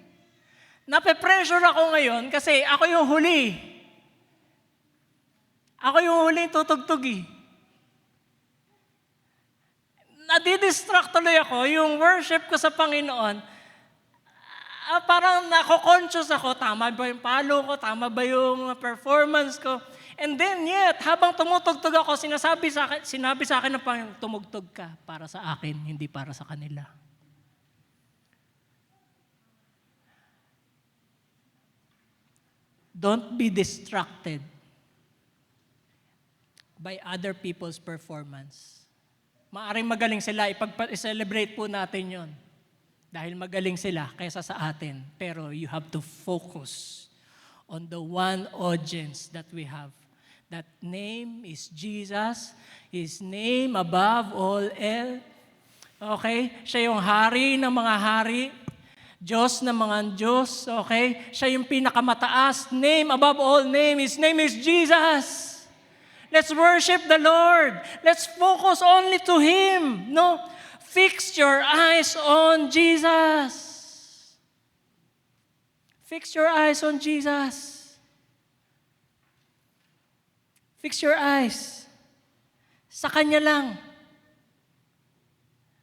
Nape-pressure ako ngayon kasi ako yung huli. Ako yung huling tutugtog eh. Nadidistract tuloy ako, yung worship ko sa Panginoon, parang nako-conscious ako, tama ba yung palo ko, tama ba yung performance ko. And then yet, habang tumutugtog ako, sinabi sa akin ng Panginoon, tumugtog ka para sa akin, hindi para sa kanila. Don't be distracted by other people's performance. Maaring magaling sila, i-celebrate po natin yon. Dahil magaling sila kaysa sa atin. Pero you have to focus on the one audience that we have. That name is Jesus. His name above all else. Okay? Siya yung hari ng mga hari. Diyos ng mga Diyos. Okay? Siya yung pinakamataas. Name above all name. His name is Jesus. Let's worship the Lord. Let's focus only to Him. No? Fix your eyes on Jesus. Fix your eyes on Jesus. Fix your eyes. Sa Kanya lang.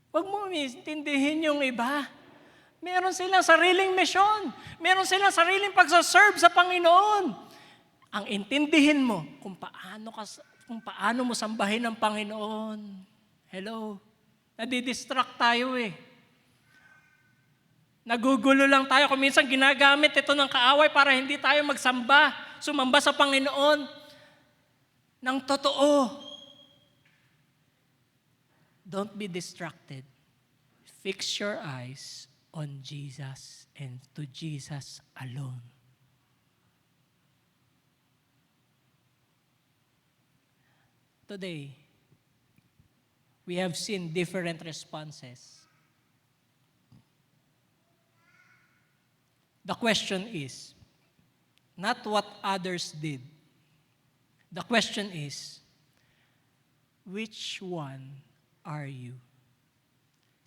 Huwag mo intindihin yung iba. Meron silang sariling misyon. Meron silang sariling pagsaserve sa Panginoon. Ang intindihin mo kung paano mo sambahin ang Panginoon. Hello? Nadidistract tayo eh. Nagugulo lang tayo. Kung minsan ginagamit ito ng kaaway para hindi tayo sumamba sa Panginoon ng totoo. Don't be distracted. Fix your eyes on Jesus and to Jesus alone. Today, we have seen different responses. The question is, not what others did. The question is, which one are you?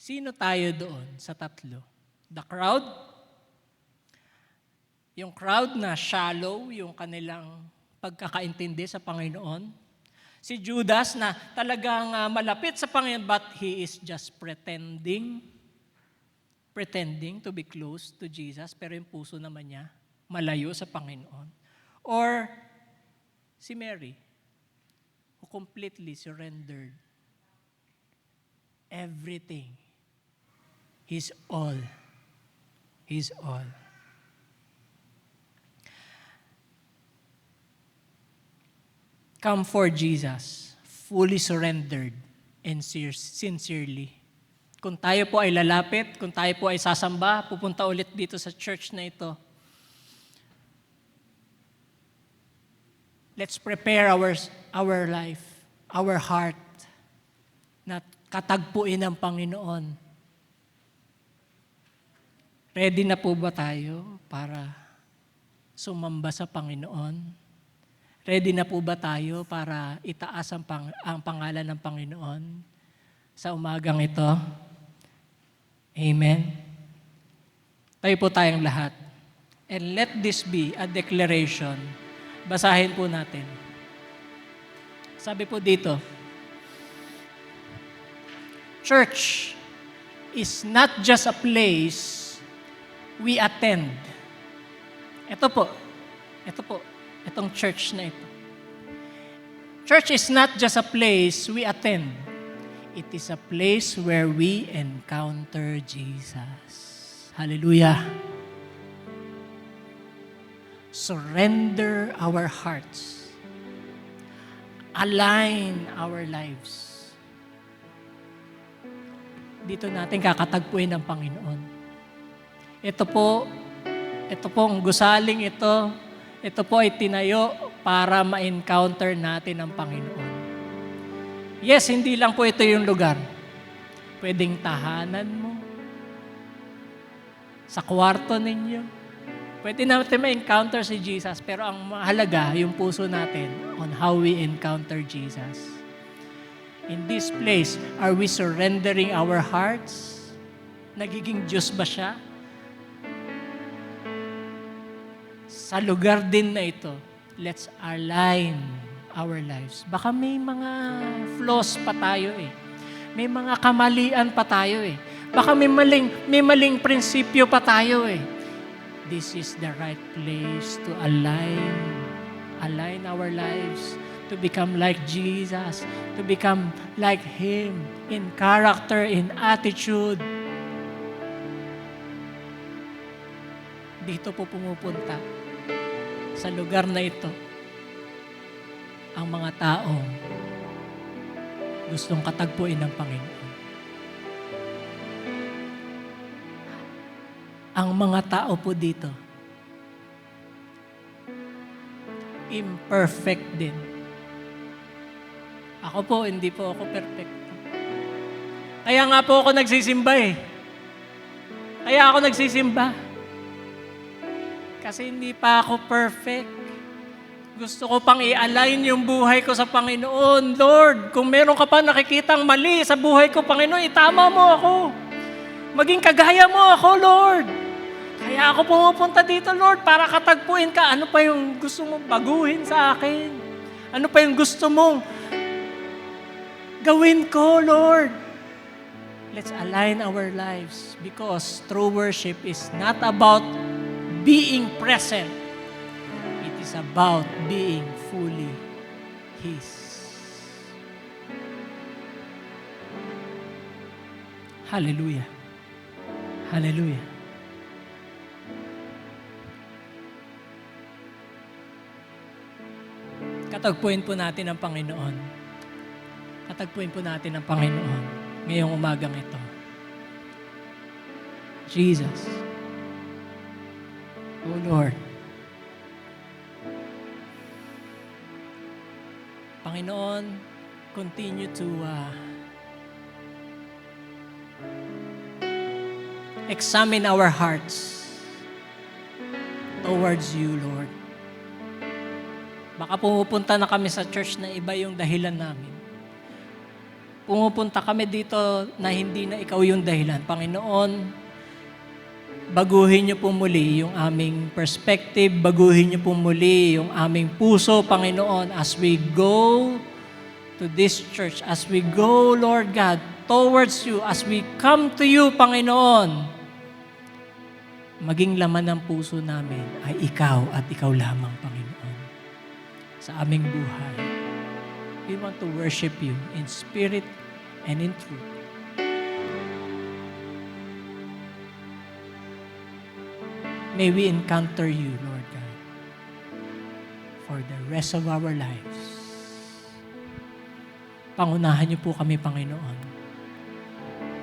Sino tayo doon sa 3? The crowd? Yung crowd na shallow, yung kanilang pagkakaintindi sa Panginoon. Si Judas na talagang malapit sa Panginoon, but he is just pretending to be close to Jesus, pero yung puso naman niya, malayo sa Panginoon. Or si Mary, who completely surrendered everything. His all. His all. Come for Jesus, fully surrendered and sincerely. Kung tayo po ay lalapit, kung tayo po ay sasamba, pupunta ulit dito sa church na ito. Let's prepare our life, our heart, na katagpuin ng Panginoon. Ready na po ba tayo para sumamba sa Panginoon? Ready na po ba tayo para itaas ang pangalan ng Panginoon sa umagang ito? Amen. Tayo po tayong lahat. And let this be a declaration. Basahin po natin. Sabi po dito, church is not just a place we attend. Ito po. itong church na ito. Church is not just a place we attend. It is a place where we encounter Jesus. Hallelujah. Surrender our hearts. Align our lives. Dito natin kakatagpuin ang Panginoon. Ito po ang gusaling ito po ay tinayo para ma-encounter natin ang Panginoon. Yes, hindi lang po ito yung lugar. Pwedeng tahanan mo, sa kwarto ninyo. Pwede natin ma-encounter si Jesus, pero ang mahalaga, yung puso natin on how we encounter Jesus. In this place, are we surrendering our hearts? Nagiging Diyos ba siya? Sa lugar din na ito, let's align our lives. Baka may mga flaws pa tayo eh. May mga kamalian pa tayo eh. Baka may maling prinsipyo pa tayo eh. This is the right place to align our lives, to become like Jesus, to become like Him in character, in attitude. Dito po pumupunta sa lugar na ito ang mga taong gustong katagpuin ng Panginoon. Ang mga tao po dito, imperfect din. Ako po, hindi po ako perfect. Kaya nga po ako nagsisimba eh. Kaya ako nagsisimba. Kasi hindi pa ako perfect. Gusto ko pang i-align yung buhay ko sa Panginoon. Lord, kung meron ka pa nakikitang mali sa buhay ko, Panginoon, itama mo ako. Maging kagaya mo ako, Lord. Kaya ako pumupunta dito, Lord, para katagpuin ka. Ano pa yung gusto mong baguhin sa akin? Ano pa yung gusto mong gawin ko, Lord? Let's align our lives because true worship is not about being present. It is about being fully His. Hallelujah. Hallelujah. Katagpuin po natin ang Panginoon. Katagpuin po natin ang Panginoon ngayong umagang ito. Jesus. Oh Lord. Panginoon, continue to examine our hearts towards you, Lord. Baka pumupunta na kami sa church na iba yung dahilan namin. Pumupunta kami dito na hindi na ikaw yung dahilan. Panginoon, baguhin niyo po muli yung aming perspective, baguhin niyo po muli yung aming puso, Panginoon, as we go to this church, as we go, Lord God, towards you, as we come to you, Panginoon, maging laman ng puso namin ay ikaw at ikaw lamang, Panginoon. Sa aming buhay. We want to worship you in spirit and in truth. May we encounter you, Lord God, for the rest of our lives. Pangunahan niyo po kami, Panginoon.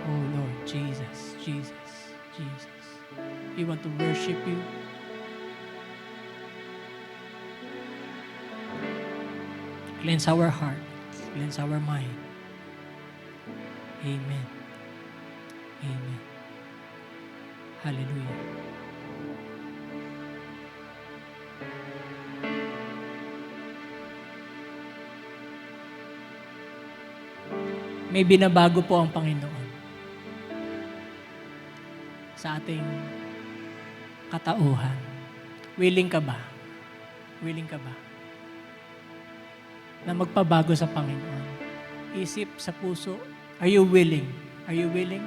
Oh Lord, Jesus, Jesus, Jesus. We want to worship you. Cleanse our heart. Cleanse our mind. Amen. Amen. Hallelujah. May binabago po ang Panginoon sa ating katauhan. Willing ka ba? Willing ka ba? Na magpabago sa Panginoon. Isip sa puso, are you willing? Are you willing?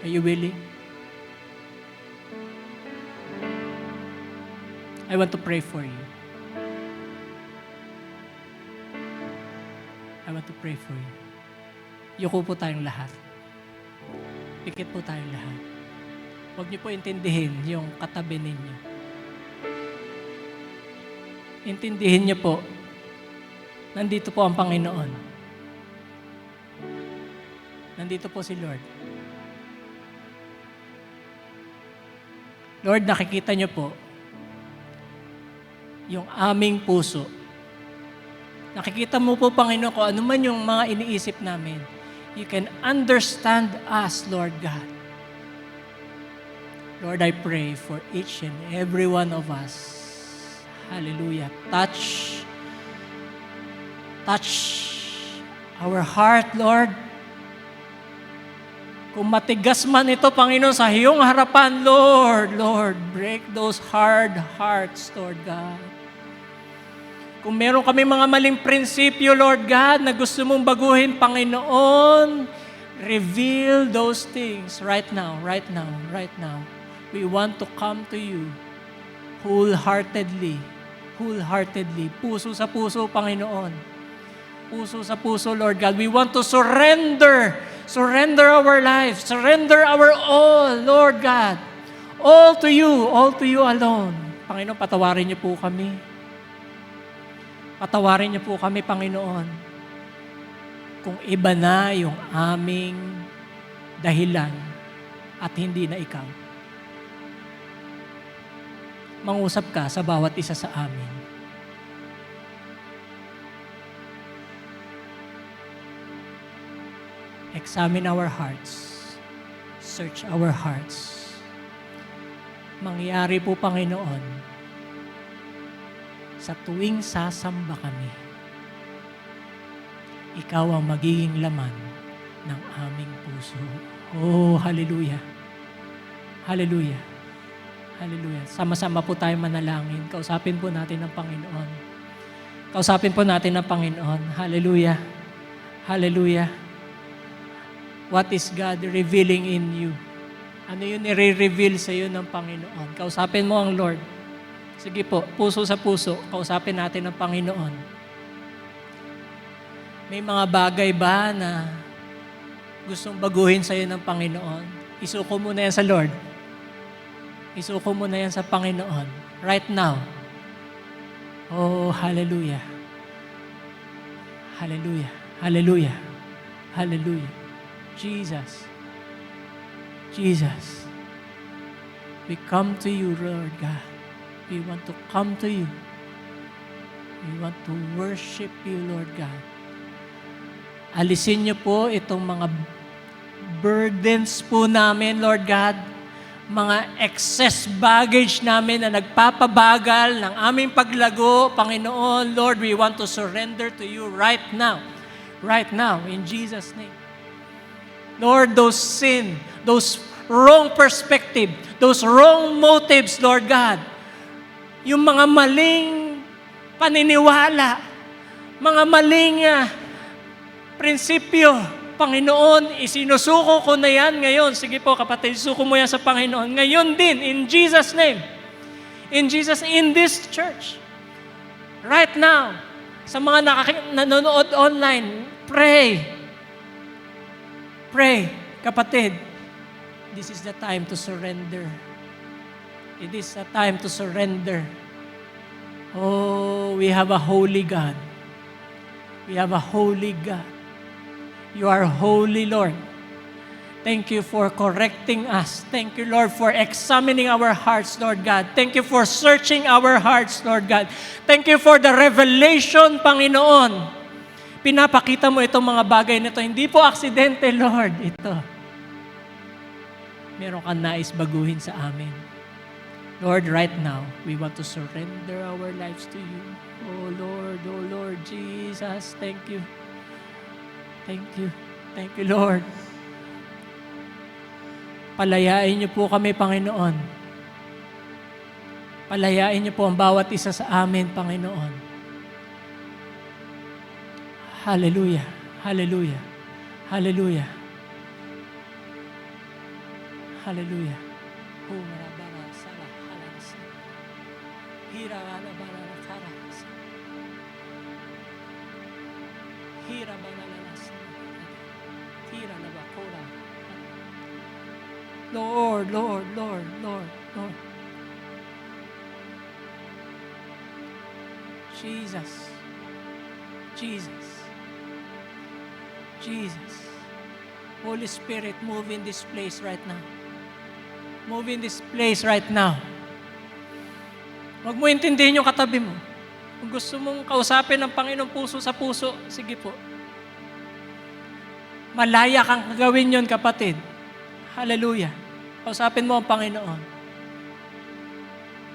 Are you willing? I want to pray for you. I want to pray for you. Yuko po tayong lahat. Pikit po tayong lahat. Huwag niyo po intindihin yung katabi ninyo. Intindihin niyo po, nandito po ang Panginoon. Nandito po si Lord. Lord, nakikita niyo po yung aming puso. Nakikita mo po, Panginoon, kung ano man yung mga iniisip namin. You can understand us, Lord God. Lord, I pray for each and every one of us. Hallelujah. Touch our heart, Lord. Kung matigas man ito, Panginoon, sa iyong harapan, Lord, break those hard hearts, Lord God. Kung meron kami mga maling prinsipyo, Lord God, na gusto mong baguhin, Panginoon, reveal those things right now. We want to come to you wholeheartedly. Puso sa puso, Panginoon. Puso sa puso, Lord God. We want to surrender our lives, surrender our all, Lord God. All to you alone. Panginoon, patawarin niyo po kami. Patawarin niyo po kami, Panginoon, kung iba na yung aming dahilan at hindi na ikaw. Mangusap ka sa bawat isa sa amin. Examine our hearts. Search our hearts. Mangyari po, Panginoon, sa tuwing sasamba kami, ikaw ang magiging laman ng aming puso. Oh, hallelujah. Hallelujah. Hallelujah. Sama-sama po tayo manalangin. Kausapin po natin ang Panginoon. Kausapin po natin ang Panginoon. Hallelujah. Hallelujah. What is God revealing in you? Ano yung nire-reveal sa iyo ng Panginoon? Kausapin mo ang Lord. Sige po, puso sa puso, kausapin natin ang Panginoon. May mga bagay ba na gustong baguhin sa iyo ng Panginoon? Isuko mo na yan sa Lord. Isuko mo na yan sa Panginoon. Right now. Oh, hallelujah. Hallelujah. Hallelujah. Hallelujah. Jesus. Jesus. We come to you, Lord God. We want to come to you. We want to worship you, Lord God. Alisin niyo po itong mga burdens po namin, Lord God. Mga excess baggage namin na nagpapabagal ng aming paglago. Panginoon, Lord, we want to surrender to you right now. Right now, in Jesus' name. Lord, those sin, those wrong perspective, those wrong motives, Lord God, yung mga maling paniniwala, mga maling prinsipyo, Panginoon, isinusuko ko na yan ngayon. Sige po kapatid, suko mo yan sa Panginoon. Ngayon din, in Jesus' name. In this church. Right now, sa mga nanonood online, pray. Pray, kapatid. This is the time to surrender. It is a time to surrender. Oh, we have a holy God. We have a holy God. You are holy, Lord. Thank you for correcting us. Thank you, Lord, for examining our hearts, Lord God. Thank you for searching our hearts, Lord God. Thank you for the revelation, Panginoon. Pinapakita mo itong mga bagay nito. Hindi po aksidente, Lord. Ito. Meron kang nais baguhin sa amin. Lord, right now, we want to surrender our lives to you. Oh Lord Jesus, thank you. Thank you. Thank you, Lord. Palayain niyo po kami, Panginoon. Palayain niyo po ang bawat isa sa amin, Panginoon. Hallelujah. Hallelujah. Hallelujah. Hallelujah. Oh, marabara, sala, halalasa. Hira banana karas. Hira banana sa. Hira na bakura. Lord, Lord, Lord, Lord, Lord. Jesus. Jesus. Jesus. Holy Spirit, move in this place right now. Move in this place right now. Huwag mo intindihin yung katabi mo. Kung gusto mong kausapin ng Panginoong puso sa puso, sige po. Malaya kang gawin yun, kapatid. Hallelujah. Kausapin mo ang Panginoon.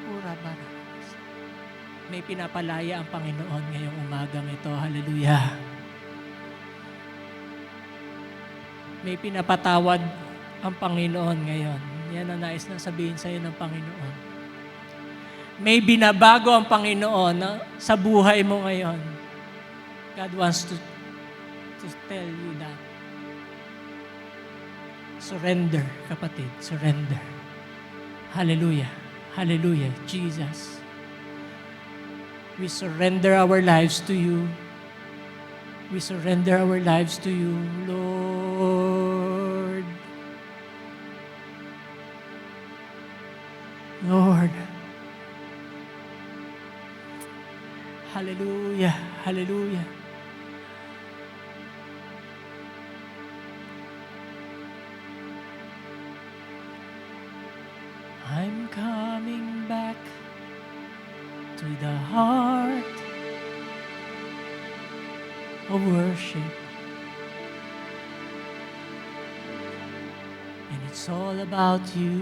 Pura bara. May pinapalaya ang Panginoon ngayong umagang ito. Hallelujah. May pinapatawad ang Panginoon ngayon. Yan ang nais na sabihin sa iyo ng Panginoon. May binabago ang Panginoon sa buhay mo ngayon. God wants to tell you that. Surrender, kapatid. Surrender. Hallelujah. Hallelujah. Jesus. We surrender our lives to you. We surrender our lives to you, Lord. Lord. Hallelujah. Hallelujah. I'm coming back to the heart of worship. And it's all about you.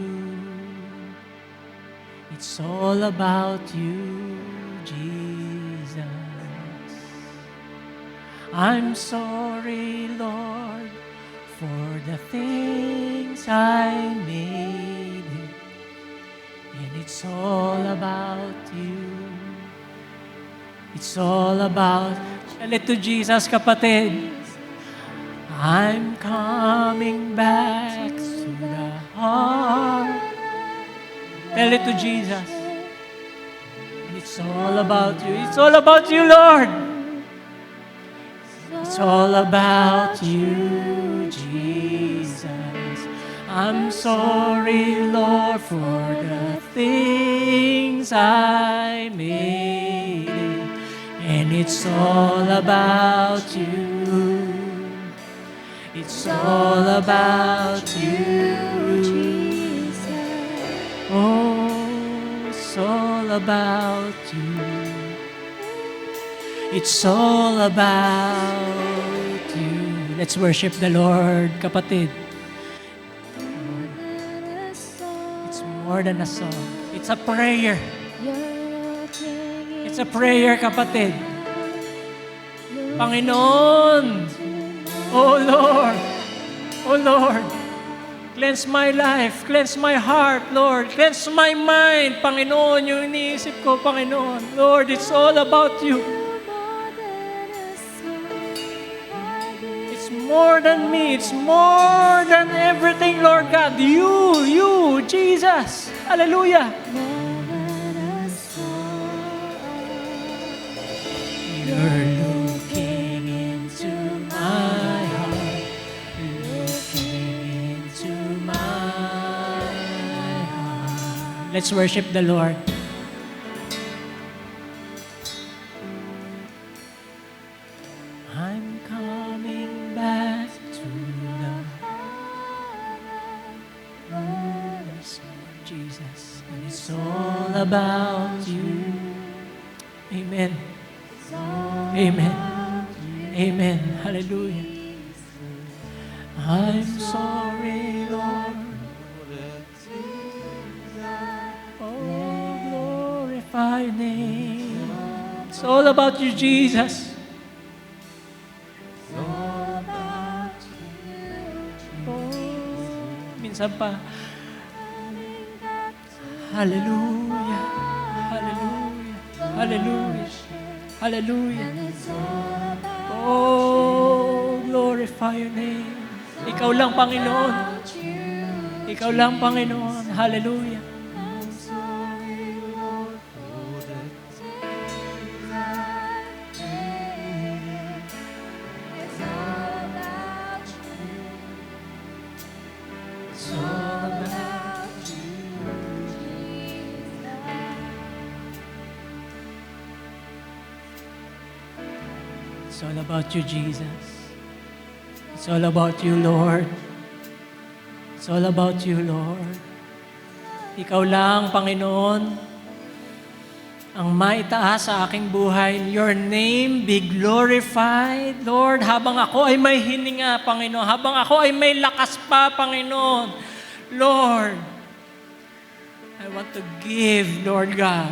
It's all about you, Jesus. I'm sorry, Lord, for the things I made. And it's all about you. It's all about, tell it to Jesus, kapatid. I'm coming back to the heart. Tell it to Jesus. And it's all about you. It's all about you, Lord. It's all about you, Jesus. I'm sorry, Lord, for the things I made. And it's all about you. It's all about you, Jesus. Oh, it's all about you. It's all about you. Let's worship the Lord, kapatid. It's more than a song. It's a prayer. It's a prayer, kapatid. Panginoon, oh Lord, oh Lord, cleanse my life, cleanse my heart, Lord, cleanse my mind, Panginoon, yung iniisip ko, Panginoon. Lord, it's all about you. It's more than me, it's more than everything, Lord God. You, Jesus. Hallelujah. You're looking into my heart, looking into my heart. Let's worship the Lord. I'm coming back to the heart, Jesus, and it's all about you. Amen. Amen. Amen. Hallelujah. I'm sorry, Lord. Oh, glorify your name. It's all about you, Jesus. Oh, minsan pa. Hallelujah. Hallelujah. Hallelujah. Hallelujah. Oh, glorify your name. Ikaw lang, Panginoon. Ikaw lang, Panginoon. Hallelujah. It's all about you, Jesus. It's all about you, Lord. It's all about you, Lord. Ikaw lang, Panginoon, ang maitaas sa aking buhay. Your name be glorified, Lord. Habang ako ay may hininga, Panginoon. Habang ako ay may lakas pa, Panginoon. Lord, I want to give, Lord God,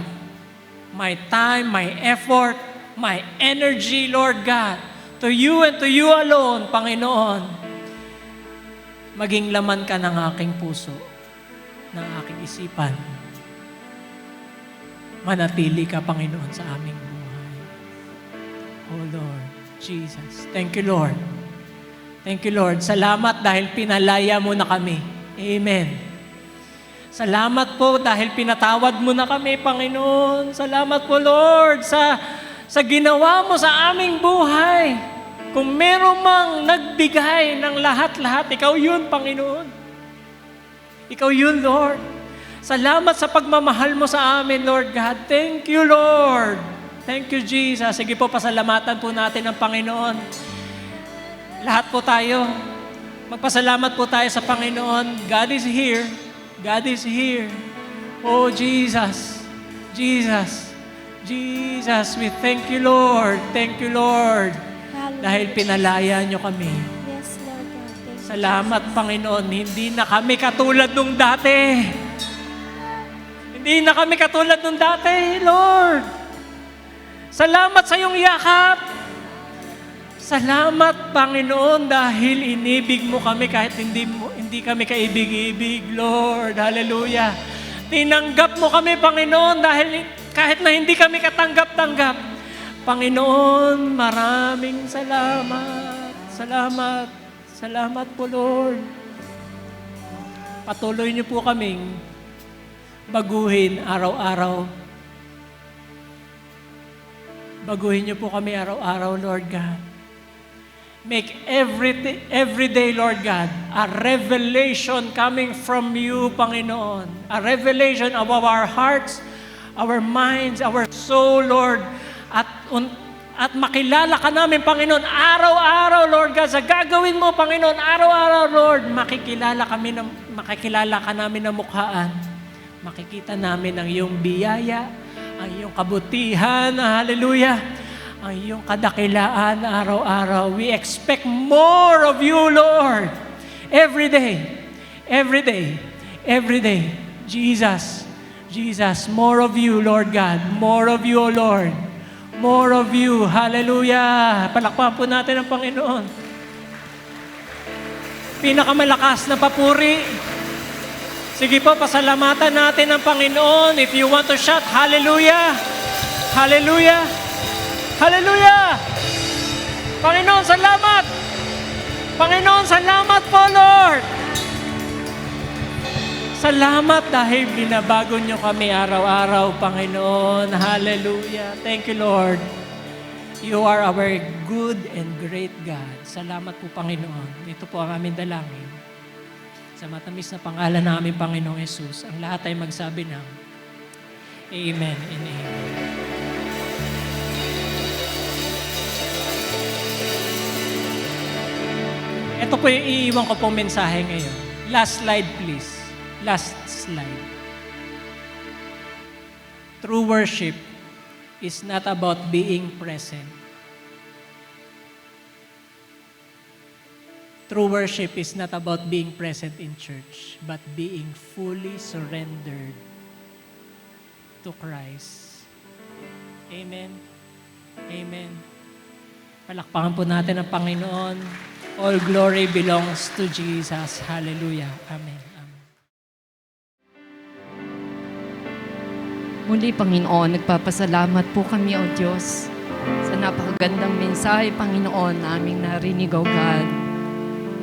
my time, my effort, my energy, Lord God, to you and to you alone, Panginoon. Maging laman ka ng aking puso, ng aking isipan. Manatili ka, Panginoon, sa aming buhay. Oh Lord, Jesus. Thank you, Lord. Thank you, Lord. Salamat dahil pinalaya mo na kami. Amen. Salamat po dahil pinatawad mo na kami, Panginoon. Salamat po, Lord, sa ginawa mo sa aming buhay. Kung meron mang nagbigay ng lahat-lahat, ikaw yun, Panginoon. Ikaw yun, Lord. Salamat sa pagmamahal mo sa amin, Lord God. Thank you, Lord. Thank you, Jesus. Sige po, pasalamatan po natin ang Panginoon. Lahat po tayo, magpasalamat po tayo sa Panginoon. God is here. God is here. Oh, Jesus. Jesus. Jesus, we thank you, Lord. Thank you, Lord. Dahil pinalaya nyo kami. Yes, Lord God. Thank you. Salamat, Panginoon. Hindi na kami katulad nung dati. Hindi na kami katulad nung dati, Lord. Salamat sa iyong yakap. Salamat, Panginoon, dahil inibig mo kami kahit hindi kami kaibig-ibig, Lord. Hallelujah. Tinanggap mo kami, Panginoon, dahil kahit na hindi kami katanggap-tanggap. Panginoon, maraming salamat. Salamat. Salamat po, Lord. Patuloy niyo po kaming baguhin araw-araw. Baguhin niyo po kami araw-araw, Lord God. Make every day, Lord God, a revelation coming from you, Panginoon. A revelation of our hearts, our minds, our soul, Lord. At makilala ka namin, Panginoon, araw-araw, Lord God, sa gagawin mo, Panginoon, araw-araw, Lord, makikilala ka namin ng mukhaan. Makikita namin ang iyong biyaya, ang iyong kabutihan, hallelujah, ang iyong kadakilaan araw-araw. We expect more of you, Lord. Every day, every day, every day. Jesus, Jesus, more of you, Lord God. More of you, O Lord. More of you. Hallelujah. Palakpakan po natin ang Panginoon. Pinakamalakas na papuri. Sige po, pasalamatan natin ang Panginoon. If you want to shout, hallelujah. Hallelujah. Hallelujah! Panginoon, salamat! Panginoon, salamat po, Lord! Salamat dahil binabago niyo kami araw-araw, Panginoon. Hallelujah! Thank you, Lord. You are our good and great God. Salamat po, Panginoon. Ito po ang aming dalangin. Sa matamis na pangalan ng aming Panginoong Yesus, ang lahat ay magsabi ng Amen and Amen. Ito po yung iiwan ko pong mensahe ngayon. Last slide, please. Last slide. True worship is not about being present. True worship is not about being present in church, but being fully surrendered to Christ. Amen. Amen. Palakpakan po natin ang Panginoon. All glory belongs to Jesus. Hallelujah. Amen. Amen. Muli, Panginoon, nagpapasalamat po kami, O Diyos, sa napakagandang mensahe, Panginoon, na aming narinig, O God.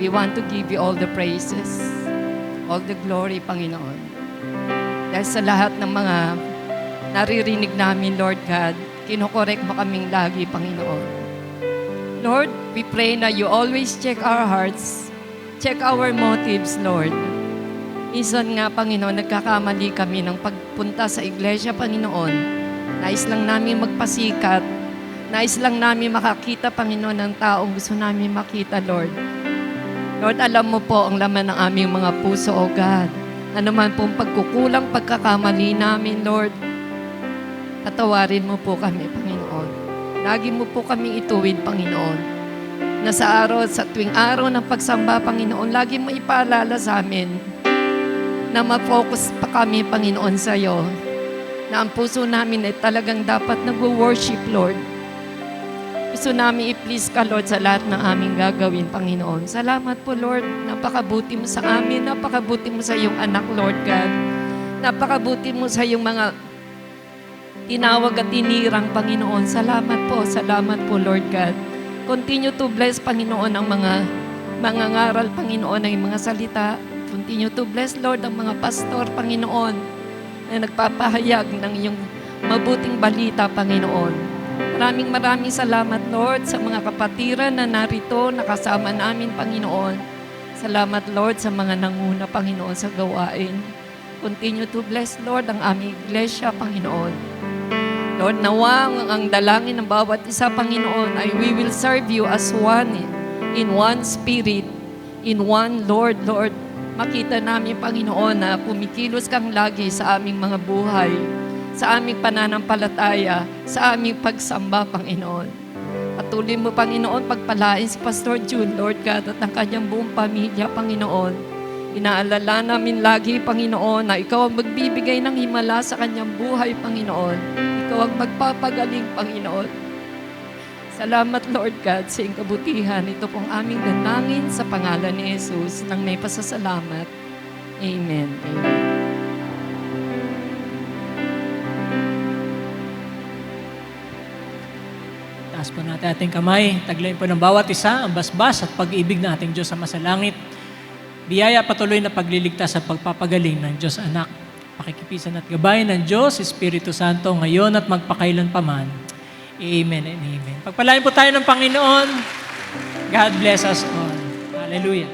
We want to give you all the praises, all the glory, Panginoon. Dahil sa lahat ng mga naririnig namin, Lord God, kinokorek mo kaming lagi, Panginoon. Lord, we pray na you always check our hearts, check our motives, Lord. Minsan nga, Panginoon, nagkakamali kami ng pagpunta sa iglesia, Panginoon. Nais lang namin magpasikat Nais lang namin makakita, Panginoon, ng taong gusto namin makita, Lord. Lord, alam mo po ang laman ng aming mga puso, O God. Ano man pong pagkukulang, pagkakamali namin, Lord, patawarin mo po kami, Panginoon. Lagi mo po kami ituwid, Panginoon. Na sa tuwing araw ng pagsamba, Panginoon, lagi mo ipaalala sa amin na ma-focus pa kami, Panginoon, sa iyo. Na ang puso namin ay talagang dapat nag-worship, Lord. Gusto namin i-please ka, Lord, sa lahat ng aming gagawin, Panginoon. Salamat po, Lord. Napakabuti mo sa amin. Napakabuti mo sa iyong anak, Lord God. Napakabuti mo sa iyong mga tinawag at tinirang, Panginoon. Salamat po, Lord God. Continue to bless, Panginoon, ang mga ngaral, Panginoon, ng mga salita. Continue to bless, Lord, ang mga pastor, Panginoon, na nagpapahayag ng iyong mabuting balita, Panginoon. Maraming salamat, Lord, sa mga kapatiran na narito, nakasama namin, Panginoon. Salamat, Lord, sa mga nanguna, Panginoon, sa gawain. Continue to bless, Lord, ang aming iglesia, Panginoon. Lord, nawa ang dalangin ng bawat isa, Panginoon, ay we will serve you as one, in one spirit, in one Lord. Lord, makita namin, Panginoon, na pumikilos kang lagi sa aming mga buhay, sa aming pananampalataya, sa aming pagsamba, Panginoon. Patuloy mo, Panginoon, pagpalain si Pastor June, Lord God, at ang kanyang buong pamilya, Panginoon. Inaalala namin lagi, Panginoon, na ikaw ang magbibigay ng himala sa kanyang buhay, Panginoon. Ikaw ang magpapagaling, Panginoon. Salamat, Lord God, sa iyong kabutihan. Ito pong aming dalangin sa pangalan ni Jesus nang may pasasalamat. Amen. Amen. Taas po natin ating kamay. Taglayin po ng bawat isa ang basbas at pag-ibig ng ating Diyos sa masalangit. Biyaya patuloy na pagliligtas at pagpapagaling ng Diyos Anak. Pakikipisan at gabayan ng Diyos, Espiritu Santo, ngayon at magpakailan paman. Amen and amen. Pagpalain po tayo ng Panginoon. God bless us all. Hallelujah.